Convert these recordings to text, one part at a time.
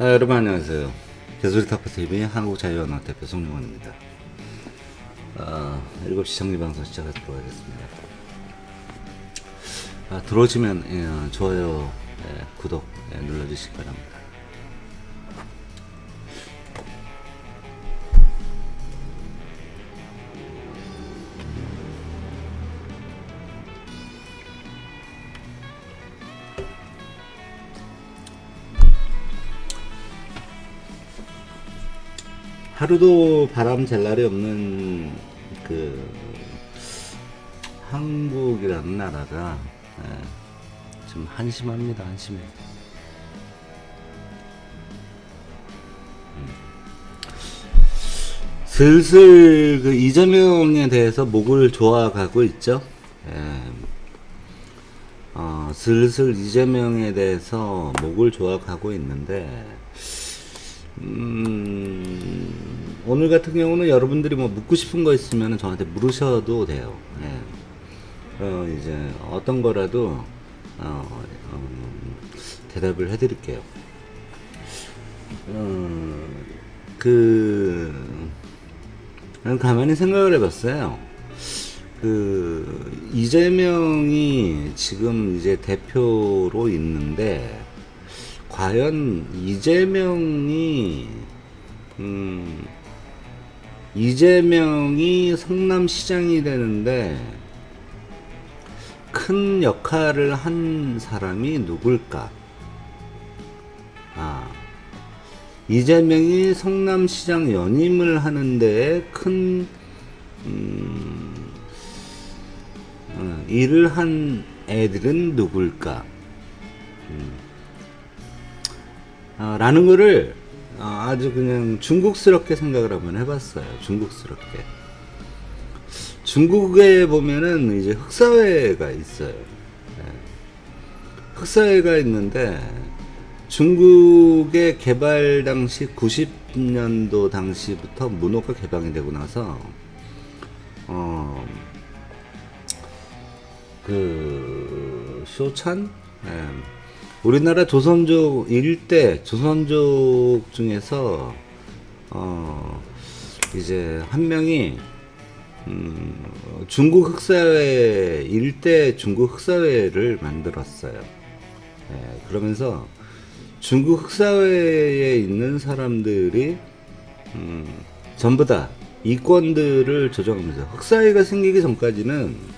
여러분 안녕하세요. 개소리 타파TV 한국자유연합 대표 송영원입니다. 7시 정리방송 시작하도록 하겠습니다. 들어오시면 좋아요, 구독 눌러주시기 바랍니다. 하루도 바람 잴 날이 없는 그 한국이라는 나라가 좀 한심합니다. 한심해. 슬슬 그 이재명에 대해서 목을 조아가고 있죠. 슬슬 이재명에 대해서 목을 조아가고 있는데 오늘 같은 경우는 여러분들이 뭐 묻고 싶은 거 있으면 저한테 물으셔도 돼요. 이제 어떤 거라도 대답을 해드릴게요. 가만히 생각을 해봤어요. 이재명이 지금 이제 대표로 있는데 과연 이재명이 성남시장이 되는데 큰 역할을 한 사람이 누굴까? 이재명이 성남시장 연임을 하는데 큰 일을 한 애들은 누굴까? 라는 거를 아주 그냥 중국스럽게 생각을 한번 해봤어요. 중국스럽게. 중국에 보면은 이제 흑사회가 있어요. 흑사회가 있는데 중국의 개발 당시 90년도 당시부터 문호가 개방이 되고 나서 쇼찬? 우리나라 조선족 일대 조선족 중에서 이제 한 명이 중국 흑사회 일대 중국 흑사회를 만들었어요. 그러면서 중국 흑사회에 있는 사람들이 전부 다 이권들을 조정하면서 흑사회가 생기기 전까지는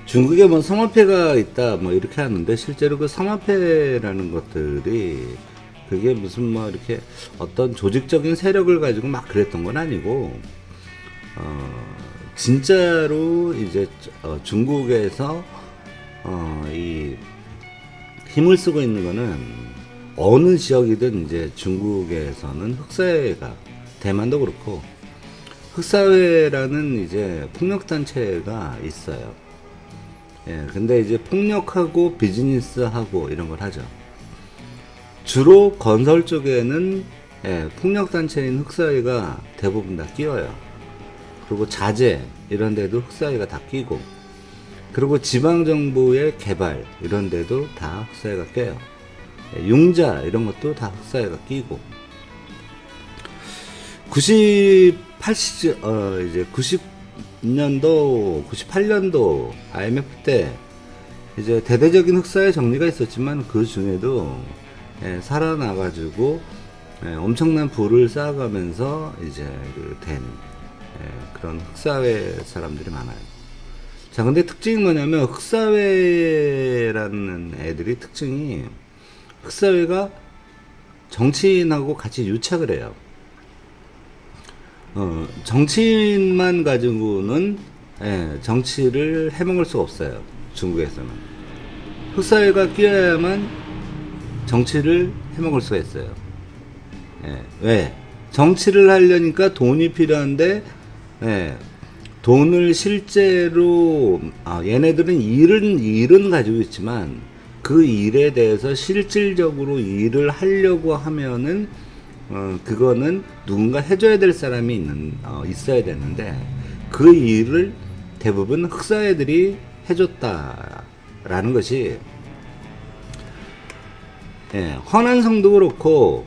중국에 뭐 성화폐가 있다 뭐 이렇게 하는데 실제로 그 성화폐라는 것들이 그게 무슨 뭐 이렇게 어떤 조직적인 세력을 가지고 막 그랬던 건 아니고 진짜로 이제 중국에서 이 힘을 쓰고 있는 거는 어느 지역이든 이제 중국에서는 흑사회가 대만도 그렇고 흑사회라는 이제 폭력단체가 있어요. 근데 이제 폭력하고 비즈니스하고 이런 걸 하죠. 주로 건설 쪽에는 폭력단체인 흑사회가 대부분 다 끼어요. 그리고 자재 이런 데도 흑사회가 다 끼고, 그리고 지방정부의 개발 이런 데도 다 흑사회가 껴요. 융자 이런 것도 다 흑사회가 끼고, 90년도, 98년도 IMF 때 이제 대대적인 흑사회 정리가 있었지만 그 중에도 살아나가지고 엄청난 부를 쌓아가면서 이제 된 그런 흑사회 사람들이 많아요. 자, 근데 특징이 뭐냐면 흑사회라는 애들이 특징이 흑사회가 정치인하고 같이 유착을 해요. 정치인만 가지고는 정치를 해먹을 수가 없어요. 중국에서는 흑사회가 끼어야만 정치를 해먹을 수가 있어요. 왜? 정치를 하려니까 돈이 필요한데 돈을 실제로 얘네들은 일은 가지고 있지만 그 일에 대해서 실질적으로 일을 하려고 하면은 그거는 누군가 해줘야 될 사람이 있어야 되는데 그 일을 대부분 흑사회들이 해줬다라는 것이 예, 허난성도 그렇고,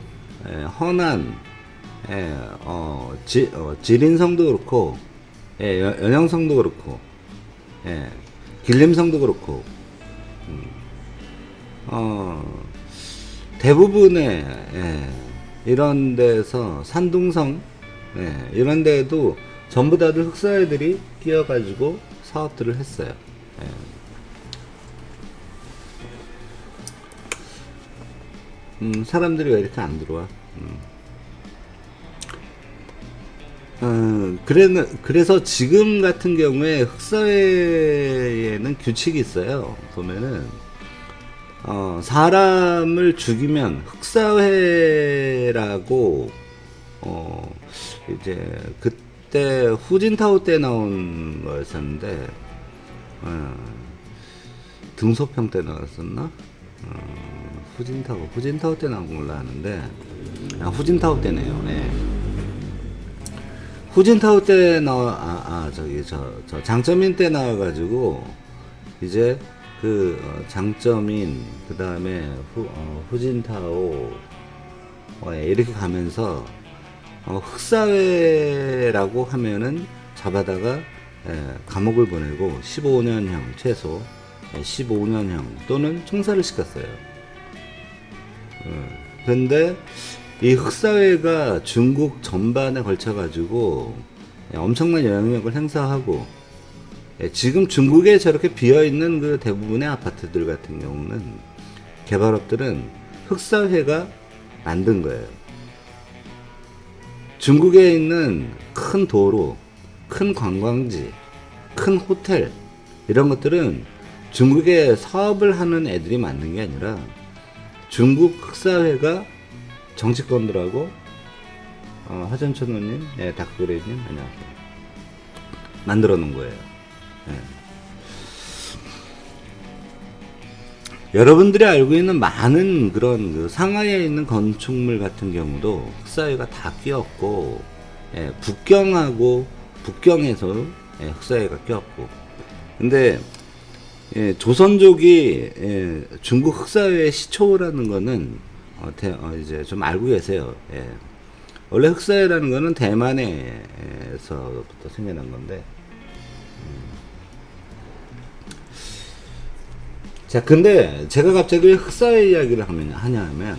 지린성도 그렇고, 연형성도 그렇고, 길림성도 그렇고, 대부분의, 이런 데서 산둥성, 이런 데에도 전부 다들 흑사회들이 끼어가지고 사업들을 했어요. 사람들이 왜 이렇게 안 들어와? 그래서 지금 같은 경우에 흑사회에는 규칙이 있어요. 보면은, 사람을 죽이면 흑사회라고, 이제, 그때 후진타오 때 나온 거였었는데, 등소평 때 나왔었나? 후진타오 때 나온 걸로 아는데, 후진타오 때네요. 네. 후진타오 때 저 장점인 때 나와가지고, 이제, 장점인, 그 다음에, 후진타오, 이렇게 가면서, 흑사회라고 하면은 잡아다가, 감옥을 보내고, 15년형, 최소, 15년형, 또는 총살을 시켰어요. 그런데, 이 흑사회가 중국 전반에 걸쳐가지고 엄청난 영향력을 행사하고, 지금 중국에 저렇게 비어있는 그 대부분의 아파트들 같은 경우는 개발업들은 흑사회가 만든 거예요. 중국에 있는 큰 도로, 큰 관광지, 큰 호텔, 이런 것들은 중국에 사업을 하는 애들이 만든 게 아니라 중국 흑사회가 정치권들하고, 하전천호님, 다크그레이님, 안녕하세요. 만들어 놓은 거예요. 여러분들이 알고 있는 많은 그런 상하이에 있는 건축물 같은 경우도 흑사회가 다 끼었고, 북경에서 흑사회가 끼었고, 근데, 조선족이, 중국 흑사회의 시초라는 거는, 이제 좀 알고 계세요. 원래 흑사회라는 거는 대만에서부터 생겨난 건데. 자, 근데 제가 갑자기 왜 흑사회 이야기를 하냐면,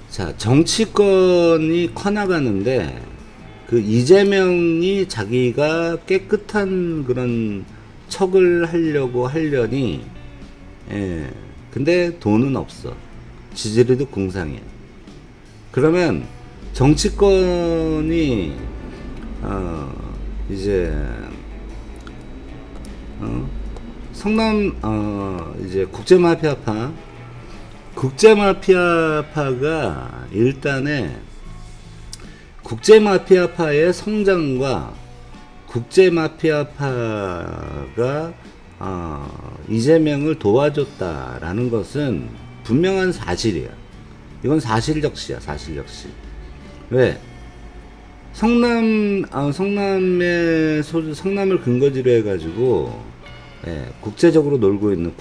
자, 정치권이 커나가는데, 그 이재명이 자기가 깨끗한 그런 척을 하려고 하려니, 근데 돈은 없어. 지지율도 궁상이야. 그러면 정치권이 이제 성남 이제 국제마피아파가 일단에 국제마피아파의 성장과 국제마피아파가 이재명을 도와줬다라는 것은 분명한 사실이야. 이건 사실적시야, 사실적시. 왜? 성남을 근거지로 해가지고, 국제적으로 놀고 있는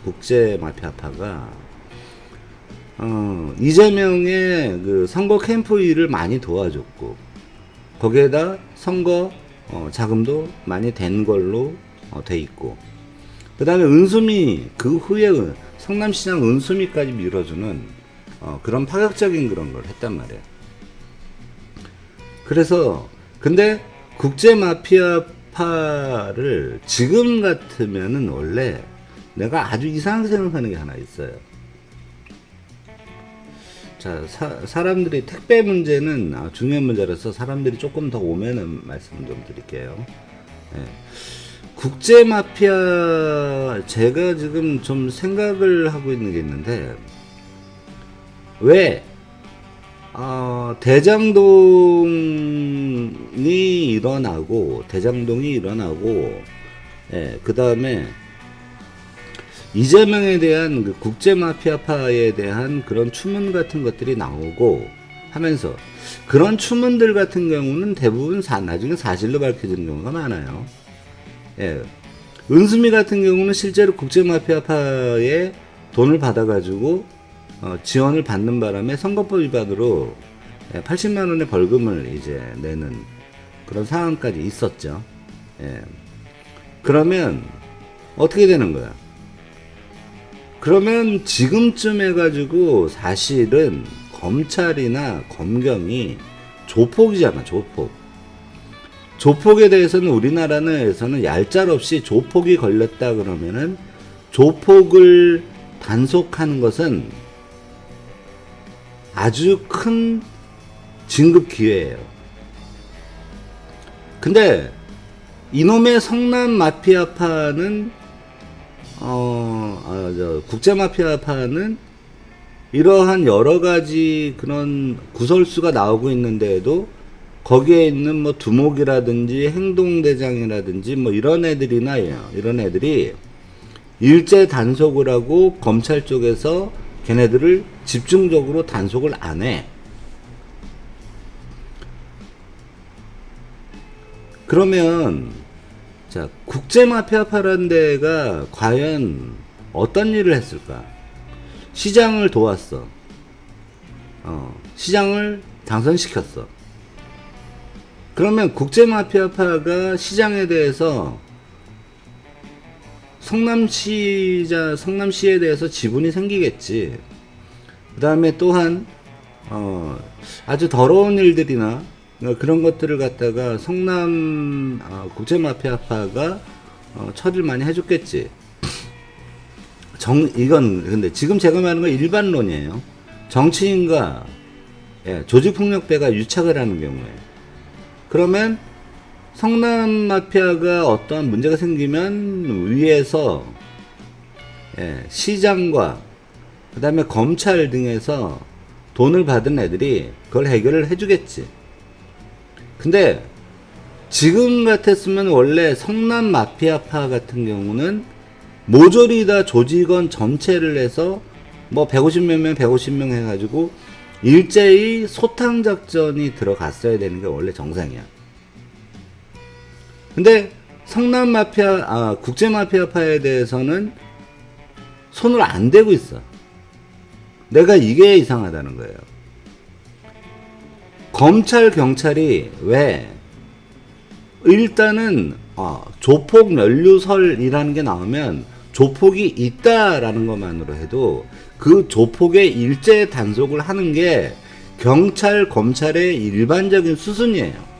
국제마피아파가, 이재명의 그 선거 캠프 일을 많이 도와줬고, 거기에다 선거, 자금도 많이 된 걸로 돼 있고, 그 다음에 은수미, 그 후에 성남시장 은수미까지 밀어주는 그런 파격적인 그런 걸 했단 말이야. 그래서 근데 국제마피아파를 지금 같으면은 원래 내가 아주 이상하게 생각하는 게 하나 있어요. 자, 사람들이 택배 문제는 중요한 문제라서 사람들이 조금 더 오면은 말씀 좀 드릴게요. 국제마피아, 제가 지금 좀 생각을 하고 있는 게 있는데, 왜, 대장동이 일어나고, 그 다음에, 이재명에 대한 그 국제마피아파에 대한 그런 추문 같은 것들이 나오고 하면서, 그런 추문들 같은 경우는 대부분 나중에 사실로 밝혀지는 경우가 많아요. 은수미 같은 경우는 실제로 국제마피아파의 돈을 받아가지고 지원을 받는 바람에 선거법 위반으로 80만 원의 벌금을 이제 내는 그런 상황까지 있었죠. 예. 그러면 어떻게 되는 거야? 그러면 지금쯤 해가지고 사실은 검찰이나 검경이 조폭이잖아, 조폭. 조폭에 대해서는 우리나라에서는 얄짤없이 조폭이 걸렸다 그러면은 조폭을 단속하는 것은 아주 큰 진급 기회예요. 근데 이놈의 성남 마피아파는 국제 마피아파는 이러한 여러 가지 그런 구설수가 나오고 있는데도 거기에 있는 뭐 두목이라든지 행동대장이라든지 뭐 이런 애들이 일제 단속을 하고 검찰 쪽에서 걔네들을 집중적으로 단속을 안 해. 그러면 자, 국제마피아파라는 데가 과연 어떤 일을 했을까? 시장을 도왔어. 시장을 당선시켰어. 그러면 국제마피아파가 시장에 대해서 성남시에 대해서 지분이 생기겠지. 그 다음에 또한 아주 더러운 일들이나 그런 것들을 갖다가 성남 국제마피아파가 처리를 많이 해줬겠지. 이건 근데 지금 제가 말하는 건 일반론이에요. 정치인과 조직폭력배가 유착을 하는 경우에, 그러면 성남 마피아가 어떠한 문제가 생기면 위에서 시장과 그 다음에 검찰 등에서 돈을 받은 애들이 그걸 해결을 해주겠지. 근데 지금 같았으면 원래 성남 마피아파 같은 경우는 모조리 다 조직원 전체를 해서 뭐 150몇 명 150명 해가지고 일제히 소탕작전이 들어갔어야 되는 게 원래 정상이야. 근데 성남 마피아, 국제 마피아파에 대해서는 손을 안 대고 있어. 내가 이게 이상하다는 거예요. 검찰, 경찰이 왜 일단은 조폭 연루설이라는 게 나오면 조폭이 있다라는 것만으로 해도 그 조폭의 일제 단속을 하는 게 경찰, 검찰의 일반적인 수순이에요.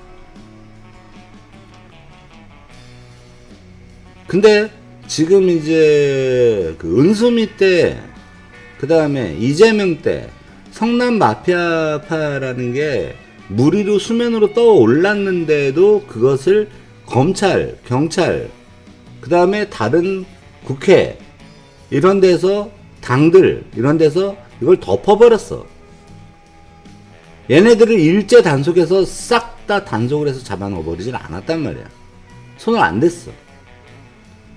근데 지금 이제 그 은수미 때, 그 다음에 이재명 때 성남 마피아파라는 게 무리로 수면으로 떠올랐는데도 그것을 검찰, 경찰, 그 다음에 다른 국회 이런 데서 당들 이런 데서 이걸 덮어버렸어. 얘네들을 일제 단속해서 싹 다 단속을 해서 잡아넣어버리진 않았단 말이야. 손을 안 댔어.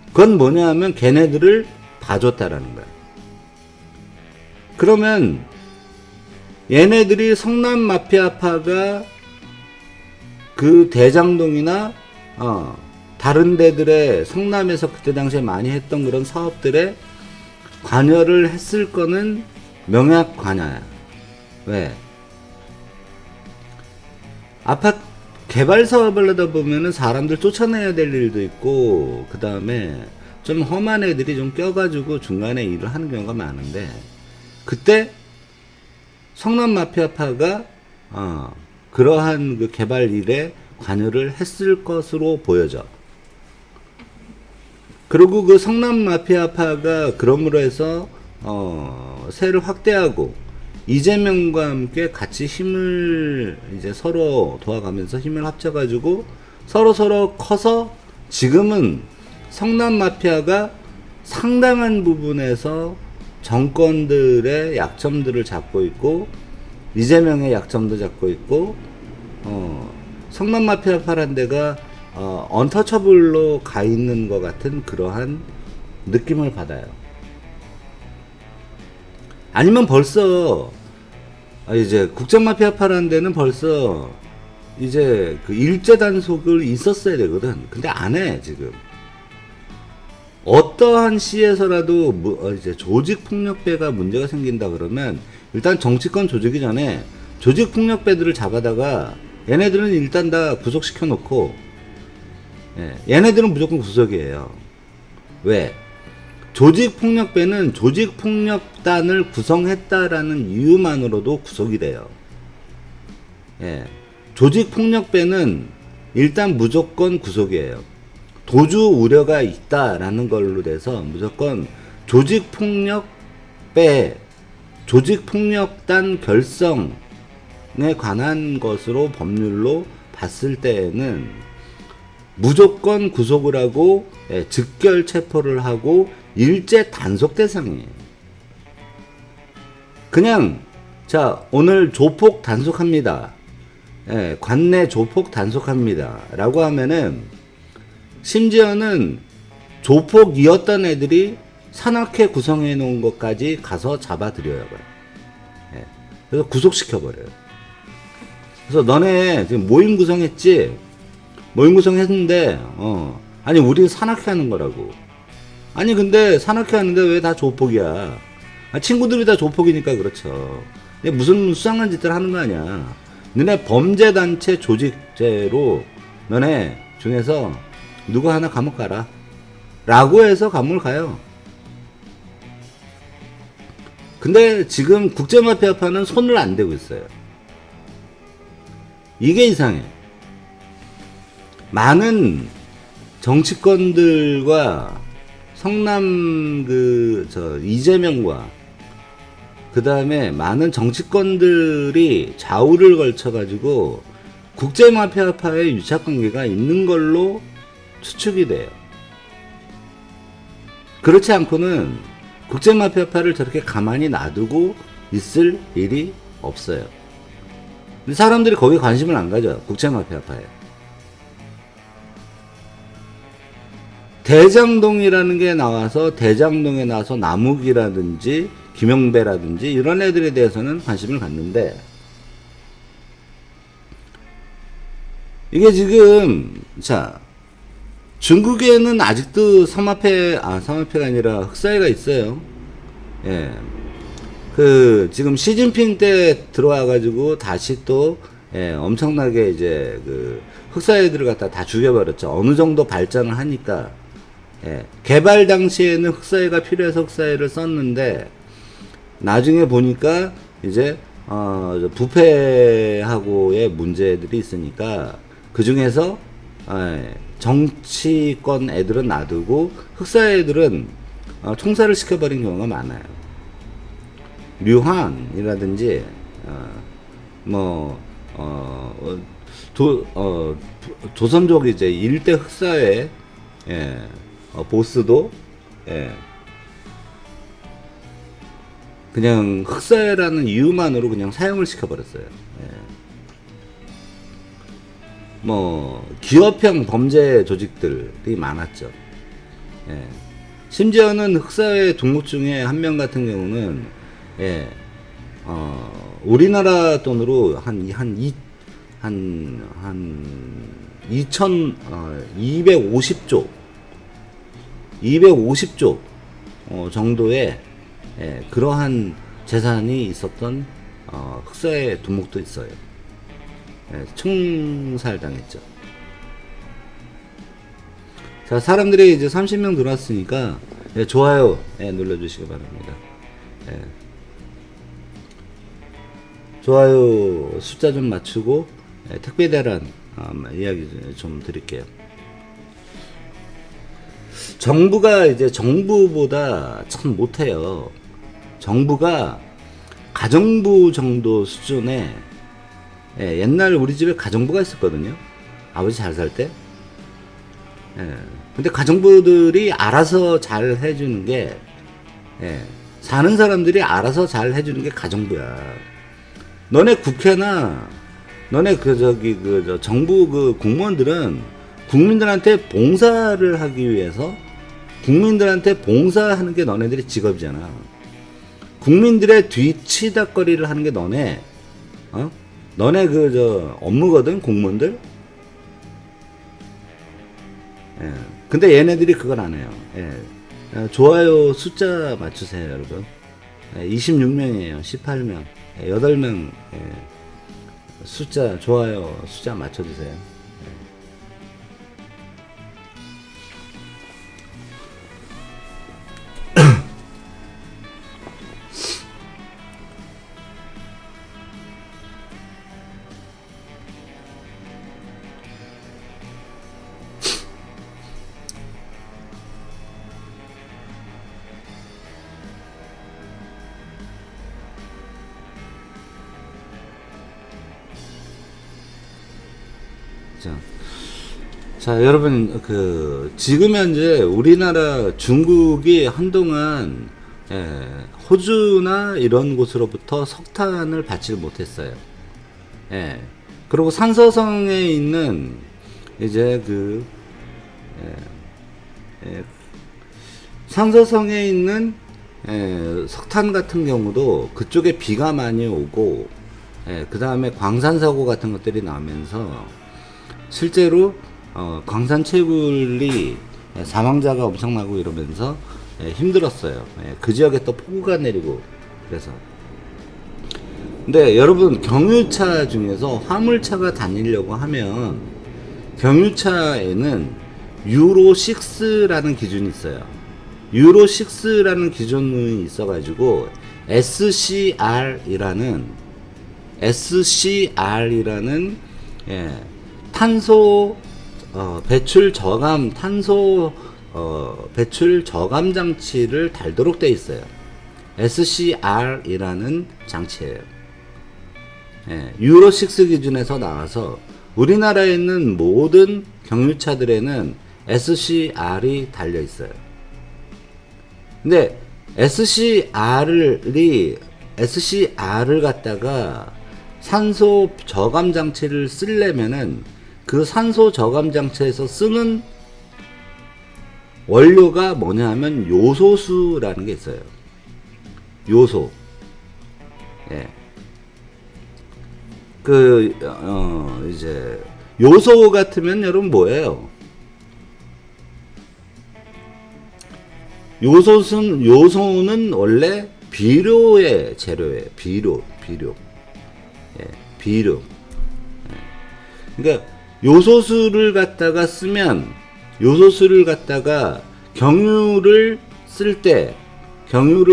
그건 뭐냐 하면 걔네들을 봐줬다라는 거야. 그러면 얘네들이 성남 마피아파가 그 대장동이나 다른 데들의 성남에서 그때 당시에 많이 했던 그런 사업들에 관여를 했을 거는 명약 관여야. 왜? 아파트 개발 사업을 하다 보면은 사람들 쫓아내야 될 일도 있고, 그 다음에 좀 험한 애들이 좀 껴가지고 중간에 일을 하는 경우가 많은데, 그때 성남 마피아파가 그러한 그 개발 일에 관여를 했을 것으로 보여져. 그리고 그 성남 마피아파가 그러므로 해서 세를 확대하고 이재명과 함께 같이 힘을 이제 서로 도와가면서 힘을 합쳐가지고 서로 커서 지금은 성남 마피아가 상당한 부분에서 정권들의 약점들을 잡고 있고 이재명의 약점도 잡고 있고 성남 마피아파란 데가 언터처블로 가 있는 것 같은 그러한 느낌을 받아요. 아니면 벌써 이제 국제마피아파라는 데는 벌써 이제 그 일제 단속을 있었어야 되거든. 근데 안 해 지금. 어떠한 시에서라도 이제 조직폭력배가 문제가 생긴다 그러면 일단 정치권 조직이 전에 조직폭력배들을 잡아다가 얘네들은 일단 다 구속시켜 놓고, 얘네들은 무조건 구속이에요. 왜? 조직폭력배는 조직폭력단을 구성했다라는 이유만으로도 구속이 돼요. 조직폭력배는 일단 무조건 구속이에요. 도주 우려가 있다라는 걸로 돼서 무조건 조직폭력배, 조직폭력단 결성에 관한 것으로 법률로 봤을 때에는 무조건 구속을 하고 즉결 체포를 하고 일제 단속 대상이에요. 그냥 자 오늘 조폭 단속합니다. 관내 조폭 단속합니다. 라고 하면은 심지어는 조폭이었던 애들이 산악회 구성해 놓은 것까지 가서 잡아들여요. 그래서 구속시켜버려요. 그래서 너네 지금 모임 구성했지? 모임 구성했는데, 아니, 우리 산악회 하는 거라고. 아니, 근데 산악회 하는데 왜 다 조폭이야? 친구들이 다 조폭이니까 그렇죠. 근데 무슨 수상한 짓을 하는 거 아니야. 너네 범죄단체 조직죄로 너네 중에서 누구 하나 감옥 가라. 라고 해서 감옥을 가요. 근데 지금 국제마피아파는 손을 안 대고 있어요. 이게 이상해. 많은 정치권들과 성남 이재명과 그 다음에 많은 정치권들이 좌우를 걸쳐가지고 국제마피아파의 유착관계가 있는 걸로 추측이 돼요. 그렇지 않고는 국제마피아파를 저렇게 가만히 놔두고 있을 일이 없어요. 근데 사람들이 거기에 관심을 안 가져요. 국제마피아파에. 대장동이라는 게 나와서 대장동에 나와서 남욱이라든지 김영배라든지 이런 애들에 대해서는 관심을 갖는데 이게 지금 자 중국에는 아직도 삼합회가 아니라 흑사회가 있어요. 지금 시진핑 때 들어와가지고 다시 또 엄청나게 이제 흑사회들을 갖다 다 죽여버렸죠. 어느 정도 발전을 하니까. 개발 당시에는 흑사회가 필요해서 흑사회를 썼는데 나중에 보니까 이제 부패하고의 문제들이 있으니까 그 중에서 정치권 애들은 놔두고 흑사회 애들은 총살을 시켜버린 경우가 많아요. 류한이라든지 조선족 이제 일대 흑사회 보스도 그냥 흑사회라는 이유만으로 그냥 사형을 시켜버렸어요. 기업형 범죄 조직들이 많았죠. 심지어는 흑사회 동목 중에 한 명 같은 경우는 우리나라 돈으로 한 250조 정도의 그러한 재산이 있었던 흑사회 두목도 있어요. 총살당했죠. 자, 사람들이 이제 30명 들어왔으니까 좋아요 눌러주시기 바랍니다. 좋아요 숫자 좀 맞추고 택배 대란 이야기 좀 드릴게요. 정부가 이제 정부보다 참 못해요. 정부가 가정부 정도 수준의 옛날 우리 집에 가정부가 있었거든요. 아버지 잘 살 때. 근데 가정부들이 알아서 잘 해주는 게 사는 사람들이 알아서 잘 해주는 게 가정부야. 너네 국회나 너네 정부 공무원들은 국민들한테 봉사를 하기 위해서 국민들한테 봉사하는 게 너네들의 직업이잖아. 국민들의 뒤치다거리를 하는 게 너네 업무거든, 공무원들. 근데 얘네들이 그걸 안 해요. 좋아요 숫자 맞추세요, 여러분. 26명이에요. 18명. 8명 숫자, 좋아요 숫자 맞춰주세요. 자, 여러분, 지금 현재 우리나라, 중국이 한동안, 호주나 이런 곳으로부터 석탄을 받지 못했어요. 그리고 산서성에 있는, 이제 산서성에 있는, 석탄 같은 경우도 그쪽에 비가 많이 오고, 그 다음에 광산사고 같은 것들이 나면서, 실제로 광산 채굴이 사망자가 엄청나고 이러면서 힘들었어요. 그 지역에 또 폭우가 내리고 그래서. 근데 여러분, 경유차 중에서 화물차가 다니려고 하면 경유차에는 유로 6라는 기준이 있어요. 유로 6라는 기준이 있어가지고 SCR이라는 탄소 배출 저감 장치를 달도록 되어 있어요. SCR이라는 장치예요. 유로 6 기준에서 나와서 우리나라에 있는 모든 경유차들에는 SCR이 달려 있어요. 근데 SCR을 갖다가 산소 저감 장치를 쓰려면은 그 산소 저감 장치에서 쓰는 원료가 뭐냐 하면 요소수라는 게 있어요. 요소. 이제 요소 같으면 여러분 뭐예요? 요소는 원래 비료의 재료예요. 비료. 그러니까 요소수를 갖다가 쓰면, 요소수를 갖다가 경유를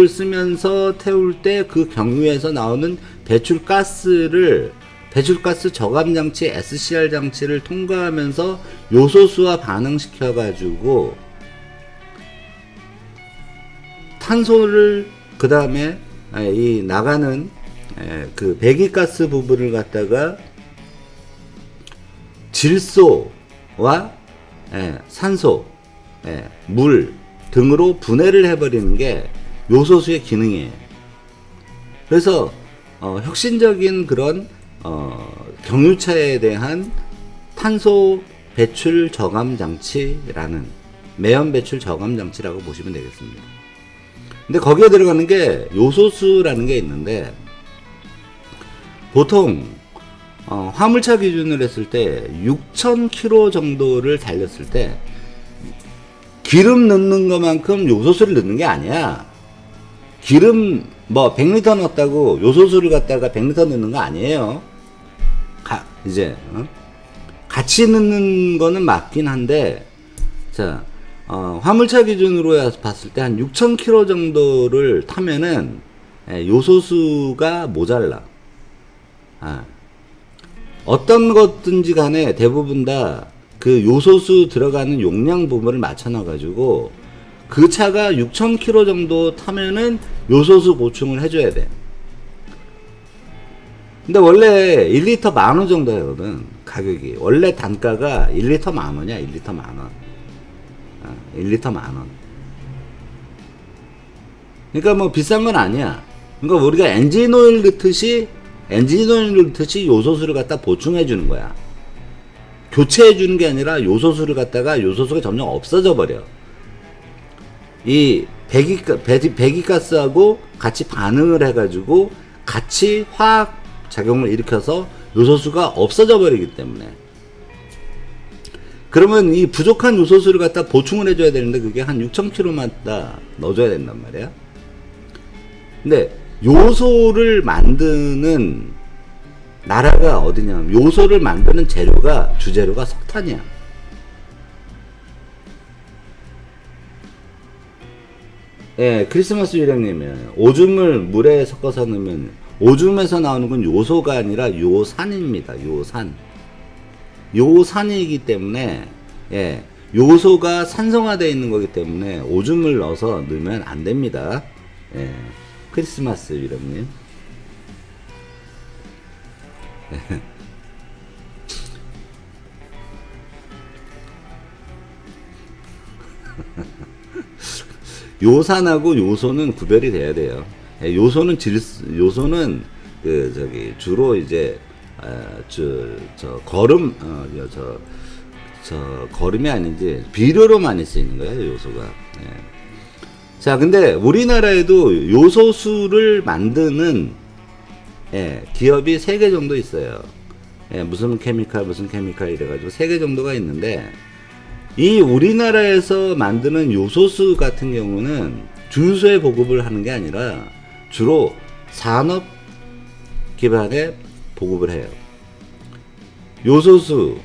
쓰면서 태울 때 그 경유에서 나오는 배출가스 저감 장치 SCR 장치를 통과하면서 요소수와 반응시켜 가지고 탄소를, 그 다음에 이 나가는 그 배기가스 부분을 갖다가 질소와 산소, 물 등으로 분해를 해버리는 게 요소수의 기능이에요. 그래서 혁신적인 그런 경유차에 대한 탄소 배출 저감 장치라는, 매연 배출 저감 장치라고 보시면 되겠습니다. 근데 거기에 들어가는 게 요소수라는 게 있는데, 보통 화물차 기준으로 했을 때 6,000km 정도를 달렸을 때 기름 넣는 것만큼 요소수를 넣는 게 아니야. 기름 100리터 넣었다고 요소수를 갖다가 100리터 넣는 거 아니에요. 같이 넣는 거는 맞긴 한데, 자, 화물차 기준으로 봤을 때 한 6,000km 정도를 타면은 요소수가 모자라. 어떤 것든지 간에 대부분 다 그 요소수 들어가는 용량 부분을 맞춰놔가지고 그 차가 6,000km 정도 타면은 요소수 보충을 해줘야 돼. 근데 원래 1리터 10,000원 정도 하거든, 가격이. 원래 단가가 1리터 10,000원이야, 1리터 10,000원. 1리터 10,000원. 그러니까 뭐 비싼 건 아니야. 그러니까 우리가 엔진오일 넣듯이 요소수를 갖다 보충해 주는 거야. 교체해 주는 게 아니라 요소수를 갖다가 요소수가 점점 없어져 버려. 이 배기가스하고 같이 반응을 해가지고 같이 화학 작용을 일으켜서 요소수가 없어져 버리기 때문에. 그러면 이 부족한 요소수를 갖다 보충을 해줘야 되는데 그게 한 6,000kg마다 넣어줘야 된단 말이야. 근데 요소를 만드는 나라가 어디냐면 요소를 만드는 재료가 주재료가 석탄이야. 예, 크리스마스 유령님이에요. 오줌을 물에 섞어서 넣으면 오줌에서 나오는 건 요소가 아니라 요산입니다. 요산. 요산이기 때문에 예, 요소가 산성화되어 있는 거기 때문에 오줌을 넣어서 넣으면 안 됩니다. 예, 크리스마스 유령님. 요산하고 요소는 구별이 돼야 돼요. 요소는 주로 이제 거름이 아닌지 비료로 많이 쓰이는 거예요, 요소가. 예. 자, 근데 우리나라에도 요소수를 만드는 기업이 3개 정도 있어요. 무슨 케미칼 이래가지고 3개 정도가 있는데, 이 우리나라에서 만드는 요소수 같은 경우는 주유소에 보급을 하는 게 아니라 주로 산업 기반에 보급을 해요. 요소수,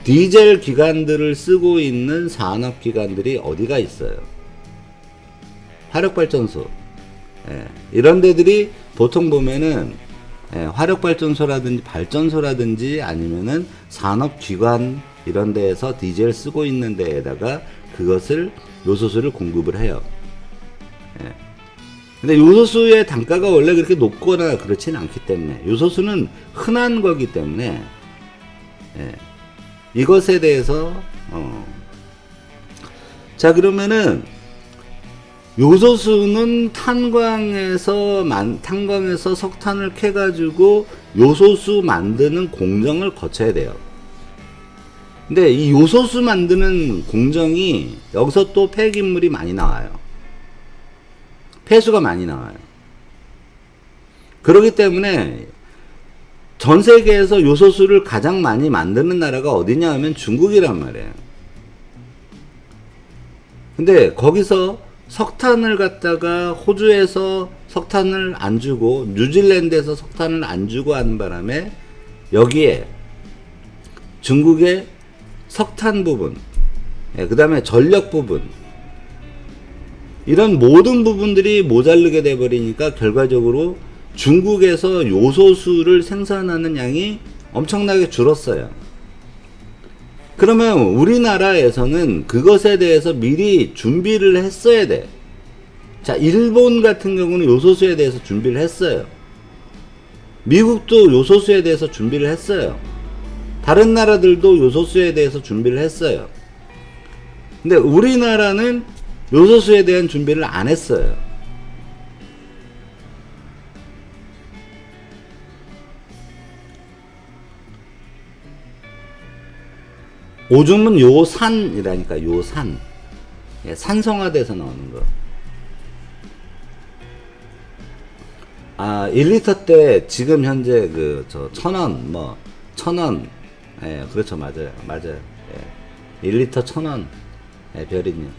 디젤 기관들을 쓰고 있는 산업 기관들이 어디가 있어요? 화력발전소. 이런 데들이 보통 보면은 화력발전소라든지 발전소라든지 아니면은 산업기관 이런 데에서 디젤 쓰고 있는 데에다가 그것을 요소수를 공급을 해요. 근데 요소수의 단가가 원래 그렇게 높거나 그렇진 않기 때문에 요소수는 흔한 거기 때문에 이것에 대해서 자, 그러면은 요소수는 탄광에서 석탄을 캐가지고 요소수 만드는 공정을 거쳐야 돼요. 근데 이 요소수 만드는 공정이 여기서 또 폐기물이 많이 나와요. 폐수가 많이 나와요. 그렇기 때문에 전 세계에서 요소수를 가장 많이 만드는 나라가 어디냐 하면 중국이란 말이에요. 근데 거기서 석탄을 갖다가 호주에서 석탄을 안 주고 뉴질랜드에서 석탄을 안 주고 하는 바람에 여기에 중국의 석탄 부분, 그 다음에 전력 부분, 이런 모든 부분들이 모자르게 돼버리니까 결과적으로 중국에서 요소수를 생산하는 양이 엄청나게 줄었어요. 그러면 우리나라에서는 그것에 대해서 미리 준비를 했어야 돼. 자, 일본 같은 경우는 요소수에 대해서 준비를 했어요. 미국도 요소수에 대해서 준비를 했어요. 다른 나라들도 요소수에 대해서 준비를 했어요. 근데 우리나라는 요소수에 대한 준비를 안 했어요. 오줌은 요산이라니까, 요산. 산성화돼서 나오는 거. 1리터 때 지금 현재 1,000원, 1,000원. 그렇죠. 맞아요. 1리터 1,000원. 별이님.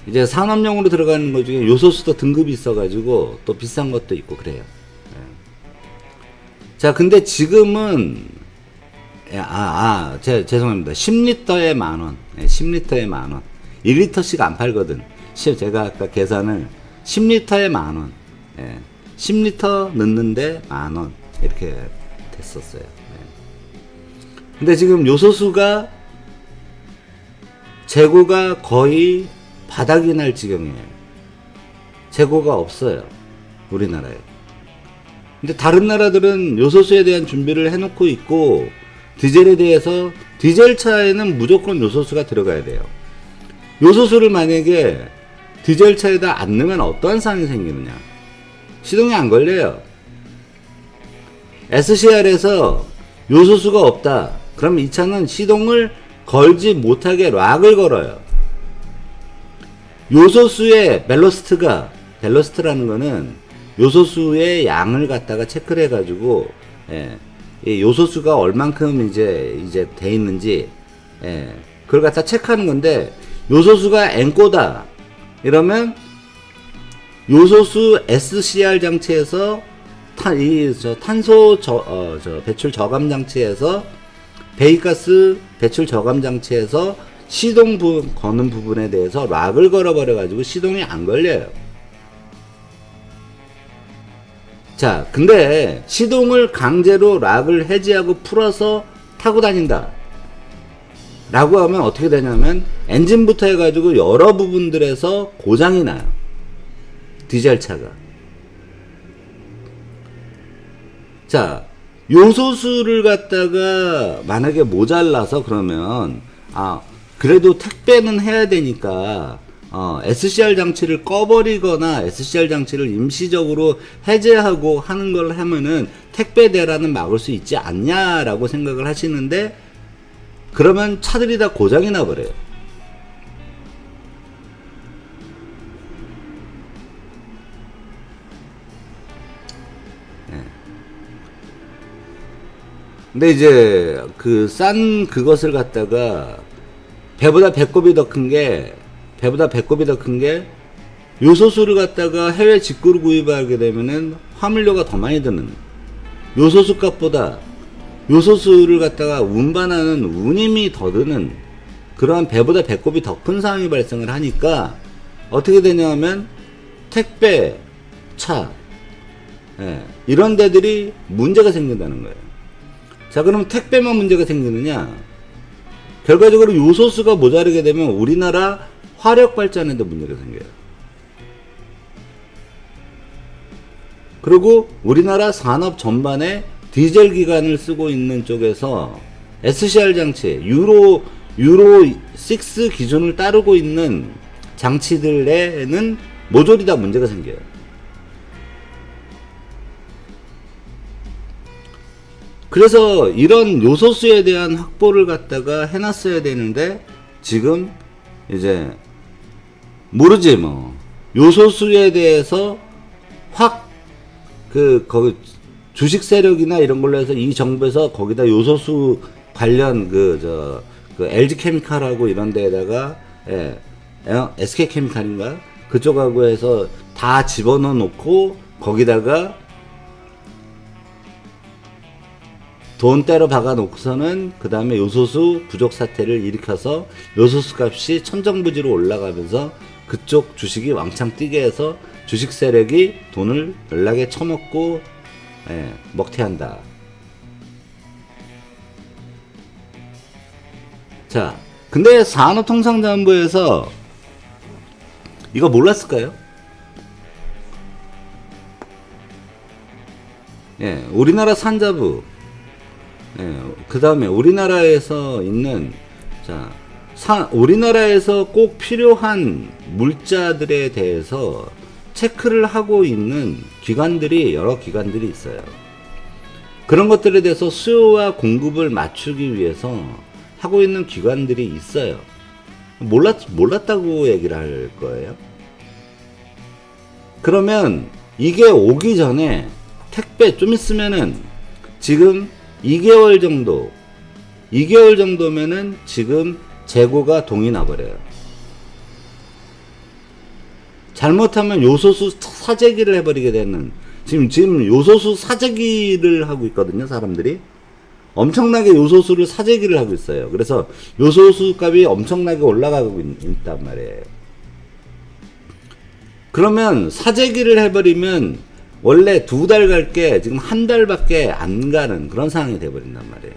이제 산업용으로 들어가는 것 중에 요소수도 등급이 있어가지고 또 비싼 것도 있고 그래요. 자, 근데 지금은 죄송합니다. 10리터에 만원. 10리터에 만원. 1리터씩 안 팔거든. 제가 아까 계산을 10리터에 만원. 10리터 넣는데 만원. 이렇게 됐었어요. 근데 지금 요소수가 재고가 거의 바닥이 날 지경이에요. 재고가 없어요. 우리나라에. 근데 다른 나라들은 요소수에 대한 준비를 해놓고 있고, 디젤에 대해서, 디젤 차에는 무조건 요소수가 들어가야 돼요. 요소수를 만약에 디젤 차에다 안 넣으면 어떠한 상황이 생기느냐? 시동이 안 걸려요. SCR에서 요소수가 없다. 그럼 이 차는 시동을 걸지 못하게 락을 걸어요. 요소수의 밸러스트라는 거는 요소수의 양을 갖다가 체크를 해가지고 이 요소수가 얼만큼 이제 돼 있는지, 예, 그걸 갖다 체크하는 건데, 요소수가 N꼬다 이러면 요소수 SCR 장치에서 탄소 배출 저감 장치에서 배기가스 배출 저감 장치에서 시동 거는 부분에 대해서 락을 걸어버려 가지고 시동이 안 걸려요. 자, 근데 시동을 강제로 락을 해제하고 풀어서 타고 다닌다 라고 하면 어떻게 되냐면 엔진부터 해가지고 여러 부분들에서 고장이 나요. 디젤 차가. 자, 요소수를 갖다가 만약에 모자라서 그러면 그래도 택배는 해야 되니까 SCR 장치를 꺼버리거나 SCR 장치를 임시적으로 해제하고 하는 걸 하면은 택배 대란은 막을 수 있지 않냐라고 생각을 하시는데, 그러면 차들이 다 고장이 나버려요. 근데 이제 그 싼 그것을 갖다가 배보다 배꼽이 더 큰 게 요소수를 갖다가 해외 직구로 구입하게 되면은 화물료가 더 많이 드는, 요소수 값보다 요소수를 갖다가 운반하는 운임이 더 드는 그러한 배보다 배꼽이 더 큰 상황이 발생을 하니까 어떻게 되냐면 택배, 차, 이런 데들이 문제가 생긴다는 거예요. 자, 그럼 택배만 문제가 생기느냐? 결과적으로 요소수가 모자르게 되면 우리나라 화력 발전에도 문제가 생겨요. 그리고 우리나라 산업 전반에 디젤 기관을 쓰고 있는 쪽에서 SCR 장치, 유로 6 기준을 따르고 있는 장치들에는 모조리 다 문제가 생겨요. 그래서 이런 요소수에 대한 확보를 갖다가 해놨어야 되는데, 지금 이제 모르지 뭐 요소수에 대해서 거기 주식 세력이나 이런 걸로 해서 이 정부에서 거기다 요소수 관련 그 LG 케미칼하고 이런 데에다가 SK 케미칼인가 그쪽하고 해서 다 집어넣어 놓고 거기다가 돈 때려 박아 놓고서는 그 다음에 요소수 부족 사태를 일으켜서 요소수 값이 천정부지로 올라가면서 그쪽 주식이 왕창 뛰게 해서 주식 세력이 돈을 연락에 처먹고 먹튀한다. 자, 근데 산업통상자원부에서 이거 몰랐을까요? 우리나라 산자부, 그 다음에 우리나라에서 있는, 우리나라에서 꼭 필요한 물자들에 대해서 체크를 하고 있는 기관들이, 여러 기관들이 있어요. 그런 것들에 대해서 수요와 공급을 맞추기 위해서 하고 있는 기관들이 있어요. 몰랐다고 얘기를 할 거예요. 그러면 이게 오기 전에 택배 좀 있으면은 지금 2개월 정도면은 지금 재고가 동이 나버려요. 잘못하면 요소수 사재기를 해버리게 되는, 지금 요소수 사재기를 하고 있거든요, 사람들이. 엄청나게 요소수를 사재기를 하고 있어요. 그래서 요소수 값이 엄청나게 올라가고 있단 말이에요. 그러면 사재기를 해버리면 원래 2달 갈 게 지금 1달밖에 안 가는 그런 상황이 돼버린단 말이에요.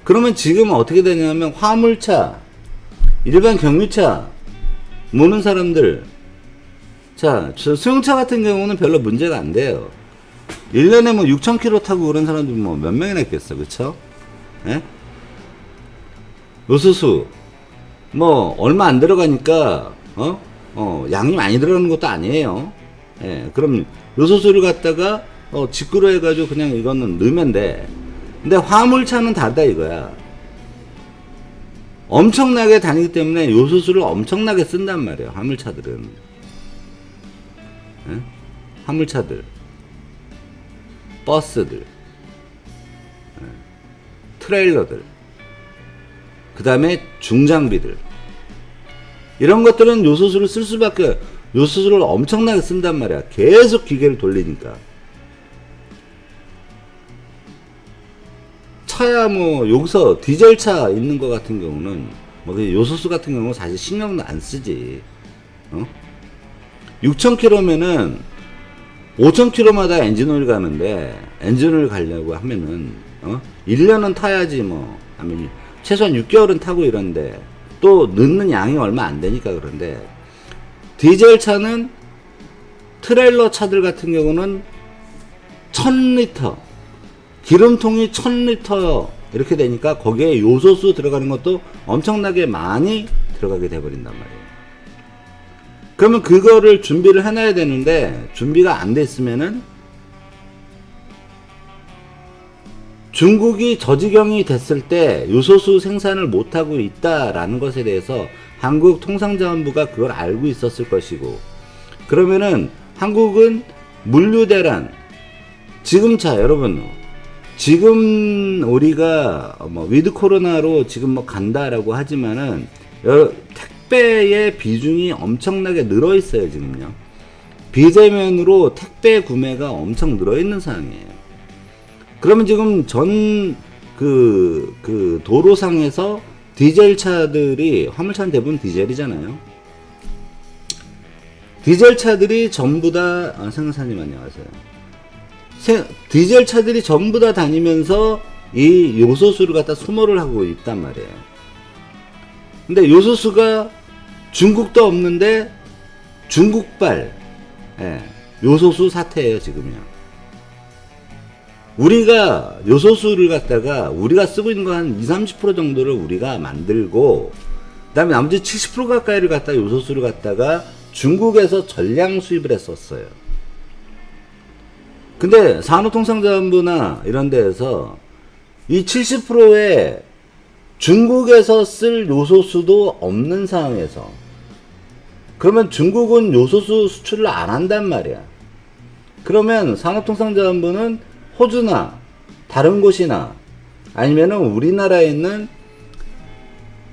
그러면 지금 어떻게 되냐면 화물차, 일반 경유차 모는 사람들, 자, 수용차 같은 경우는 별로 문제가 안 돼요. 1년에 뭐 6,000km 타고 그런 사람들 뭐 몇 명이나 있겠어, 그쵸? 요소수 뭐 얼마 안 들어가니까 양이 많이 들어가는 것도 아니에요. 그럼 요소수를 갖다가 직구로 해가지고 그냥 이거는 넣으면 돼. 근데 화물차는 다르다 이거야. 엄청나게 다니기 때문에 요소수를 엄청나게 쓴단 말이에요, 화물차들은. 화물차들, 버스들, 트레일러들, 그 다음에 중장비들, 이런 것들은 요소수를 쓸 수밖에, 요소수를 엄청나게 쓴단 말이야. 계속 기계를 돌리니까. 차야 뭐 여기서 디젤차 있는 거 같은 경우는 뭐 요소수 같은 경우는 사실 신경도 안 쓰지. 6,000km면은 5,000km마다 엔진오일 가는데, 엔진오일 가려고 하면은 1년은 타야지 뭐. 하면 최소한 6개월은 타고 이런데 또 넣는 양이 얼마 안 되니까. 그런데 디젤 차는, 트레일러 차들 같은 경우는 1000리터, 기름통이 1000리터 이렇게 되니까 거기에 요소수 들어가는 것도 엄청나게 많이 들어가게 돼버린단 말이에요. 그러면 그거를 준비를 해놔야 되는데 준비가 안 됐으면은 중국이 저지경이 됐을 때 요소수 생산을 못하고 있다라는 것에 대해서 한국통상자원부가 그걸 알고 있었을 것이고, 그러면은 한국은 물류대란, 지금 자 여러분, 지금 우리가 뭐 위드 코로나로 지금 뭐 간다라고 하지만은 택배의 비중이 엄청나게 늘어 있어요. 지금요, 비대면으로 택배 구매가 엄청 늘어 있는 상황이에요. 그러면 지금 도로상에서 디젤 차들이, 화물차는 대부분 디젤이잖아요. 디젤 차들이 전부 다, 생산사님 안녕하세요. 디젤 차들이 전부 다 다니면서 이 요소수를 갖다 소모를 하고 있단 말이에요. 근데 요소수가 중국도 없는데 중국발 요소수 사태예요, 지금요. 우리가 요소수를 갖다가 우리가 쓰고 있는 거 한 20-30% 정도를 우리가 만들고, 그 다음에 나머지 70% 가까이를 갖다가 요소수를 갖다가 중국에서 전량 수입을 했었어요. 근데 산업통상자원부나 이런 데에서 이 70%의 중국에서 쓸 요소수도 없는 상황에서, 그러면 중국은 요소수 수출을 안 한단 말이야. 그러면 산업통상자원부는 호주나 다른 곳이나 아니면은 우리나라에 있는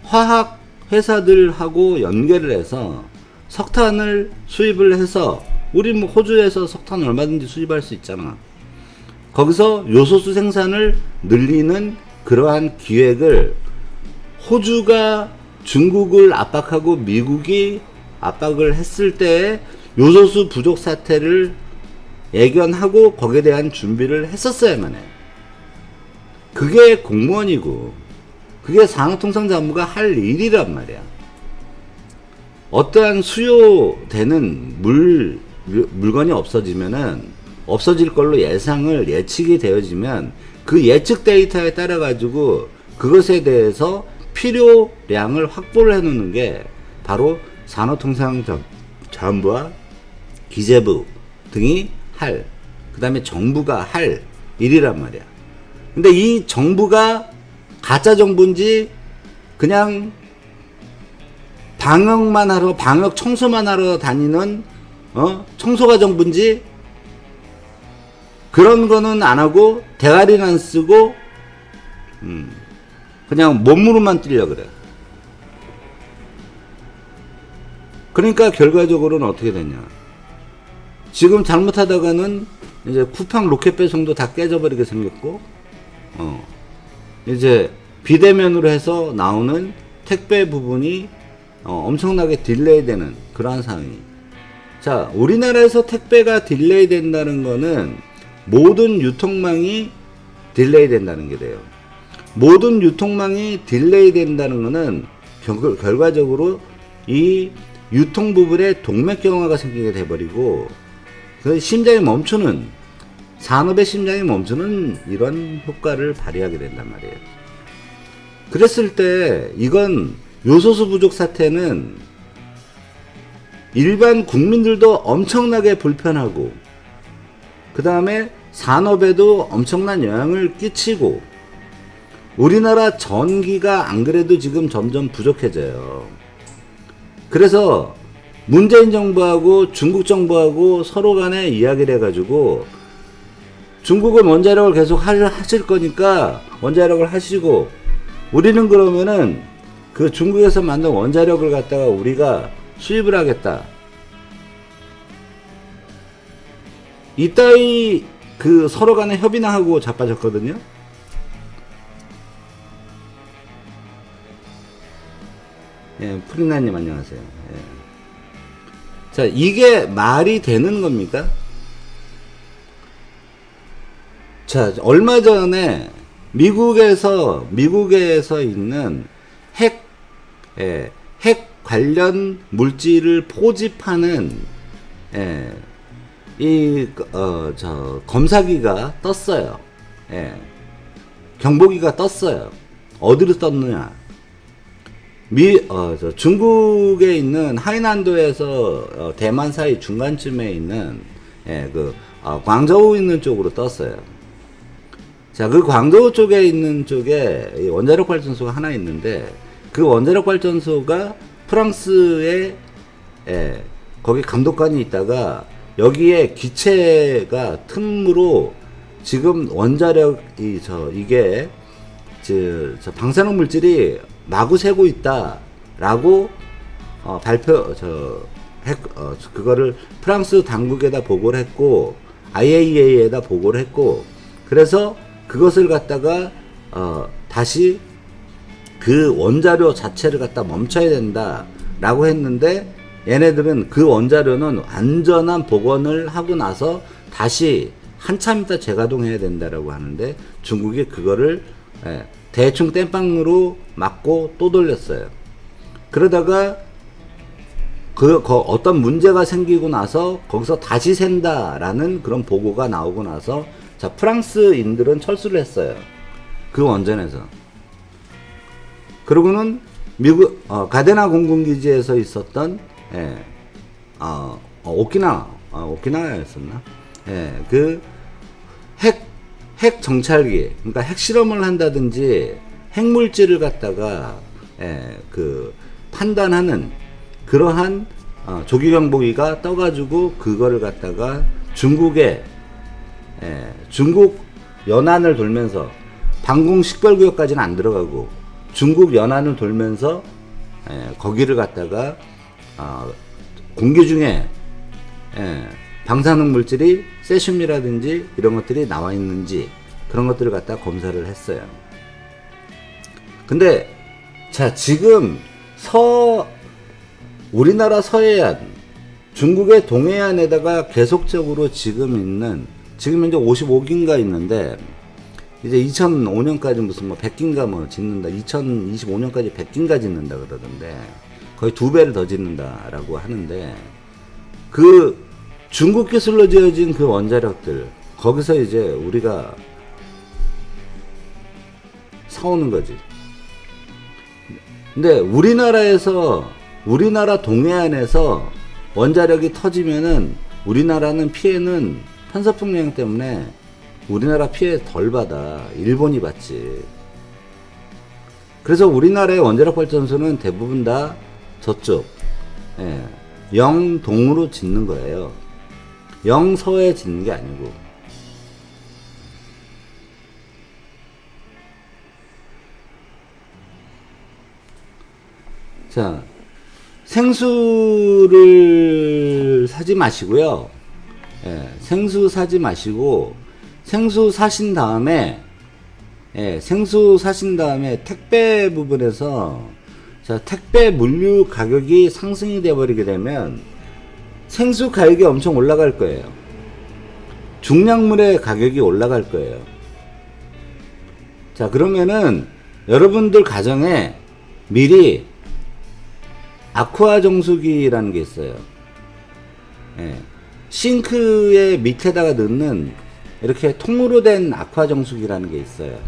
화학 회사들하고 연계를 해서 석탄을 수입을 해서, 우리 뭐 호주에서 석탄 얼마든지 수입할 수 있잖아. 거기서 요소수 생산을 늘리는 그러한 기획을 호주가 중국을 압박하고 미국이 압박을 했을 때 요소수 부족 사태를 예견하고 거기에 대한 준비를 했었어야만 해. 그게 공무원이고 그게 산업통상자원부가 할 일이란 말이야. 어떠한 수요되는 물건이 없어지면은, 없어질 걸로 예측이 되어지면 그 예측 데이터에 따라 가지고 그것에 대해서 필요량을 확보를 해 놓는 게 바로 산업통상자원부와 기재부 등이 할, 그 다음에 정부가 할 일이란 말이야. 근데 이 정부가 가짜 정부인지 그냥 방역만 하러, 방역 청소만 하러 다니는 청소가 정부인지, 그런 거는 안 하고 대가리는 안 쓰고 그냥 몸으로만 뛰려 그래. 그러니까 결과적으로는 어떻게 되냐, 지금 잘못하다가는 이제 쿠팡 로켓 배송도 다 깨져버리게 생겼고, 이제 비대면으로 해서 나오는 택배 부분이 엄청나게 딜레이 되는 그러한 상황이. 자, 우리나라에서 택배가 딜레이 된다는 거는 모든 유통망이 딜레이 된다는 게 돼요. 모든 유통망이 딜레이 된다는 거는 결과적으로 이 유통 부분에 동맥경화가 생기게 돼버리고, 그 심장이 멈추는, 산업의 심장이 멈추는 이런 효과를 발휘하게 된단 말이에요. 그랬을 때 이건 요소수 부족 사태는 일반 국민들도 엄청나게 불편하고, 그 다음에 산업에도 엄청난 영향을 끼치고, 우리나라 전기가 안 그래도 지금 점점 부족해져요. 그래서 문재인 정부하고 중국 정부하고 서로 간에 이야기를 해가지고 중국은 원자력을 계속 하실 거니까 원자력을 하시고, 우리는 그러면은 그 중국에서 만든 원자력을 갖다가 우리가 수입을 하겠다. 이따위 그 서로 간에 협의나 하고 자빠졌거든요. 예, 프리나님 안녕하세요. 예. 자, 이게 말이 되는 겁니까? 자, 얼마 전에 미국에서 있는 핵 관련 물질을 포집하는 검사기가 떴어요. 경보기가 떴어요. 어디로 떴느냐? 중국에 있는 하이난도에서 대만 사이 중간쯤에 있는 광저우 있는 쪽으로 떴어요. 자, 그 광저우 쪽에 있는 쪽에 원자력 발전소가 하나 있는데, 그 원자력 발전소가 프랑스에 거기 감독관이 있다가 여기에 기체가 틈으로 지금 원자력이 이게 방사능 물질이 마구 새고 있다라고 그거를 프랑스 당국에다 보고를 했고, IAEA에다 보고를 했고, 그래서 그것을 갖다가 다시 그 원자료 자체를 갖다 멈춰야 된다라고 했는데, 얘네들은 그 원자료는 안전한 복원을 하고 나서 다시 한참 있다 재가동해야 된다라고 하는데, 중국이 그거를 대충 땜빵으로 맞고 또 돌렸어요. 그러다가 어떤 문제가 생기고 나서 거기서 다시 샌다라는 그런 보고가 나오고 나서, 자, 프랑스인들은 철수를 했어요. 그 원전에서. 그러고는 미국 가데나 공군기지에서 있었던 오키나와였었나? 그 핵 정찰기, 그러니까 핵실험을 한다든지 핵물질을 갖다가 판단하는 그러한 조기경보기가 떠가지고 그거를 갖다가 중국 연안을 돌면서, 방공 식별구역까지는 안 들어가고 중국 연안을 돌면서 거기를 갖다가 공기 중에 방사능 물질이 세슘이라든지 이런 것들이 나와 있는지 그런 것들을 갖다 검사를 했어요. 근데 자, 지금 우리나라 서해안, 중국의 동해안에다가 계속적으로 지금 현재 55기인가 있는데, 이제 2005년까지 무슨 100기인가 짓는다, 2025년까지 100기인가 짓는다 그러던데, 거의 2배를 더 짓는다라고 하는데, 그 중국 기술로 지어진 그 원자력들, 거기서 이제 우리가 사오는 거지. 근데 우리나라 동해안에서 원자력이 터지면은 우리나라는 피해는 편서풍령 때문에 우리나라 피해 덜 받아. 일본이 받지. 그래서 우리나라의 원자력 발전소는 대부분 다 저쪽, 영동으로 짓는 거예요. 영서에 짓는 게 아니고. 자, 생수를 사지 마시고요. 생수 사지 마시고, 생수 사신 다음에 택배 부분에서, 자, 택배 물류 가격이 상승이 되어버리게 되면 생수 가격이 엄청 올라갈 거예요. 중량물의 가격이 올라갈 거예요. 자, 그러면은 여러분들 가정에 미리 아쿠아 정수기라는 게 있어요. 싱크의 밑에다가 넣는 이렇게 통으로 된 아쿠아 정수기라는 게 있어요.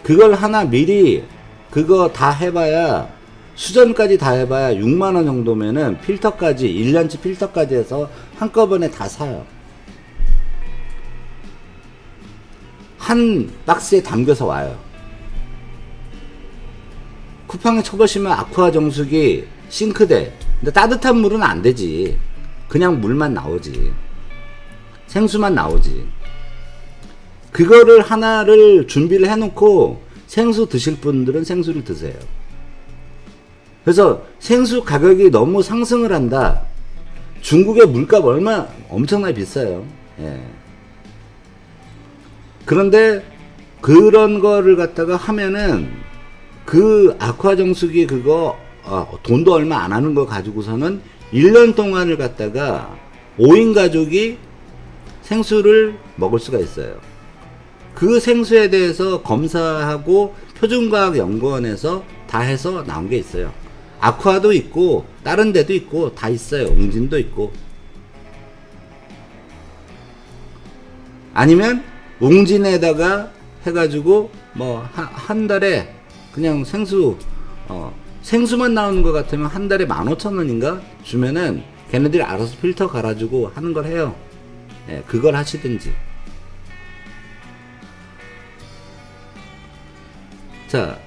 그걸 하나 미리, 그거 다 해봐야, 수전까지 다 해봐야 6만원 정도면은 필터까지, 1년치 필터까지 해서 한꺼번에 다 사요. 한 박스에 담겨서 와요. 쿠팡에 쳐보시면 아쿠아 정수기, 싱크대. 근데 따뜻한 물은 안 되지. 그냥 물만 나오지. 생수만 나오지. 그거를 하나를 준비를 해놓고 생수 드실 분들은 생수를 드세요. 그래서 생수 가격이 너무 상승을 한다. 중국의 물값 얼마 엄청나게 비싸요. 예. 그런데 그런 거를 갖다가 하면은 그 아쿠아 정수기 그거 돈도 얼마 안 하는 거 가지고서는 1년 동안을 갖다가 5인 가족이 생수를 먹을 수가 있어요. 그 생수에 대해서 검사하고 표준과학연구원에서 다 해서 나온 게 있어요. 아쿠아도 있고 다른 데도 있고 다 있어요. 웅진도 있고. 아니면 웅진에다가 해가지고 뭐 한 달에 그냥 생수만 나오는 것 같으면 한 달에 15,000원인가 주면은 걔네들이 알아서 필터 갈아주고 하는 걸 해요. 예, 그걸 하시든지. 자,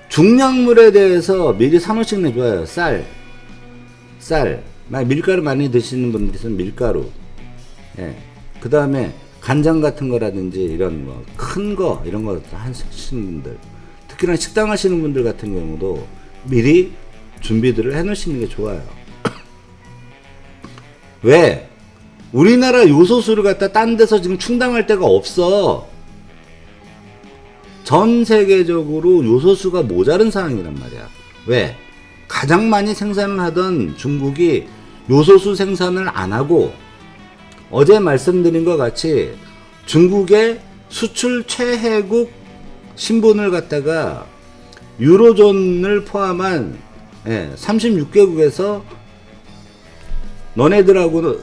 중량물에 대해서 미리 사놓으시는 게 좋아요. 쌀. 밀가루 많이 드시는 분들이 있으면 밀가루. 예. 그 다음에 간장 같은 거라든지 이런 뭐 큰 거, 이런 거 하시는 분들. 특히나 식당 하시는 분들 같은 경우도 미리 준비들을 해 놓으시는 게 좋아요. 왜? 우리나라 요소수를 갖다 딴 데서 지금 충당할 데가 없어. 전 세계적으로 요소수가 모자른 상황이란 말이야. 왜? 가장 많이 생산을 하던 중국이 요소수 생산을 안 하고 어제 말씀드린 것 같이 중국의 수출 최혜국 신분을 갖다가 유로존을 포함한 36개국에서 너네들하고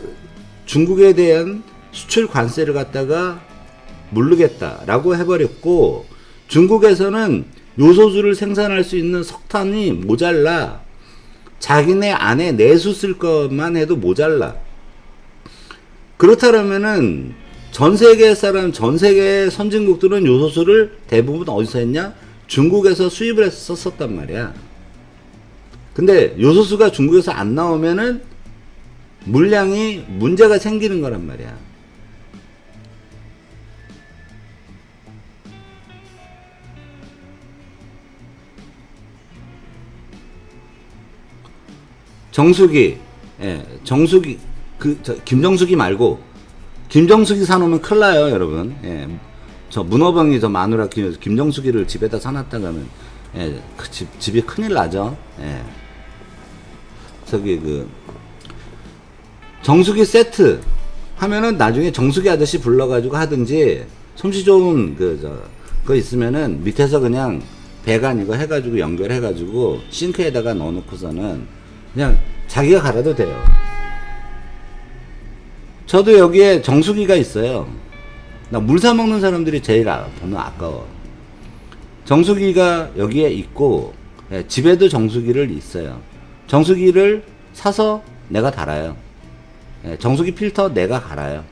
중국에 대한 수출 관세를 갖다가 물르겠다라고 해버렸고, 중국에서는 요소수를 생산할 수 있는 석탄이 모자라. 자기네 안에 내수 쓸 것만 해도 모자라. 그렇다면은 전 세계 선진국들은 요소수를 대부분 어디서 했냐? 중국에서 수입을 해서 썼단 말이야. 근데 요소수가 중국에서 안 나오면은 물량이 문제가 생기는 거란 말이야. 정수기, 김정수기 말고, 김정수기 사놓으면 큰일 나요, 여러분. 저 문어병이 저 마누라 김정수기를 집에다 사놨다가 하면, 집이 큰일 나죠. 정수기 세트 하면은 나중에 정수기 아저씨 불러가지고 하든지, 솜씨 좋은 그거 있으면은 밑에서 그냥 배관 이거 해가지고 연결해가지고 싱크에다가 넣어놓고서는 그냥 자기가 갈아도 돼요. 저도 여기에 정수기가 있어요. 나 물 사 먹는 사람들이 제일 보면 아까워. 정수기가 여기에 있고, 집에도 정수기를 있어요. 정수기를 사서 내가 달아요. 정수기 필터 내가 갈아요.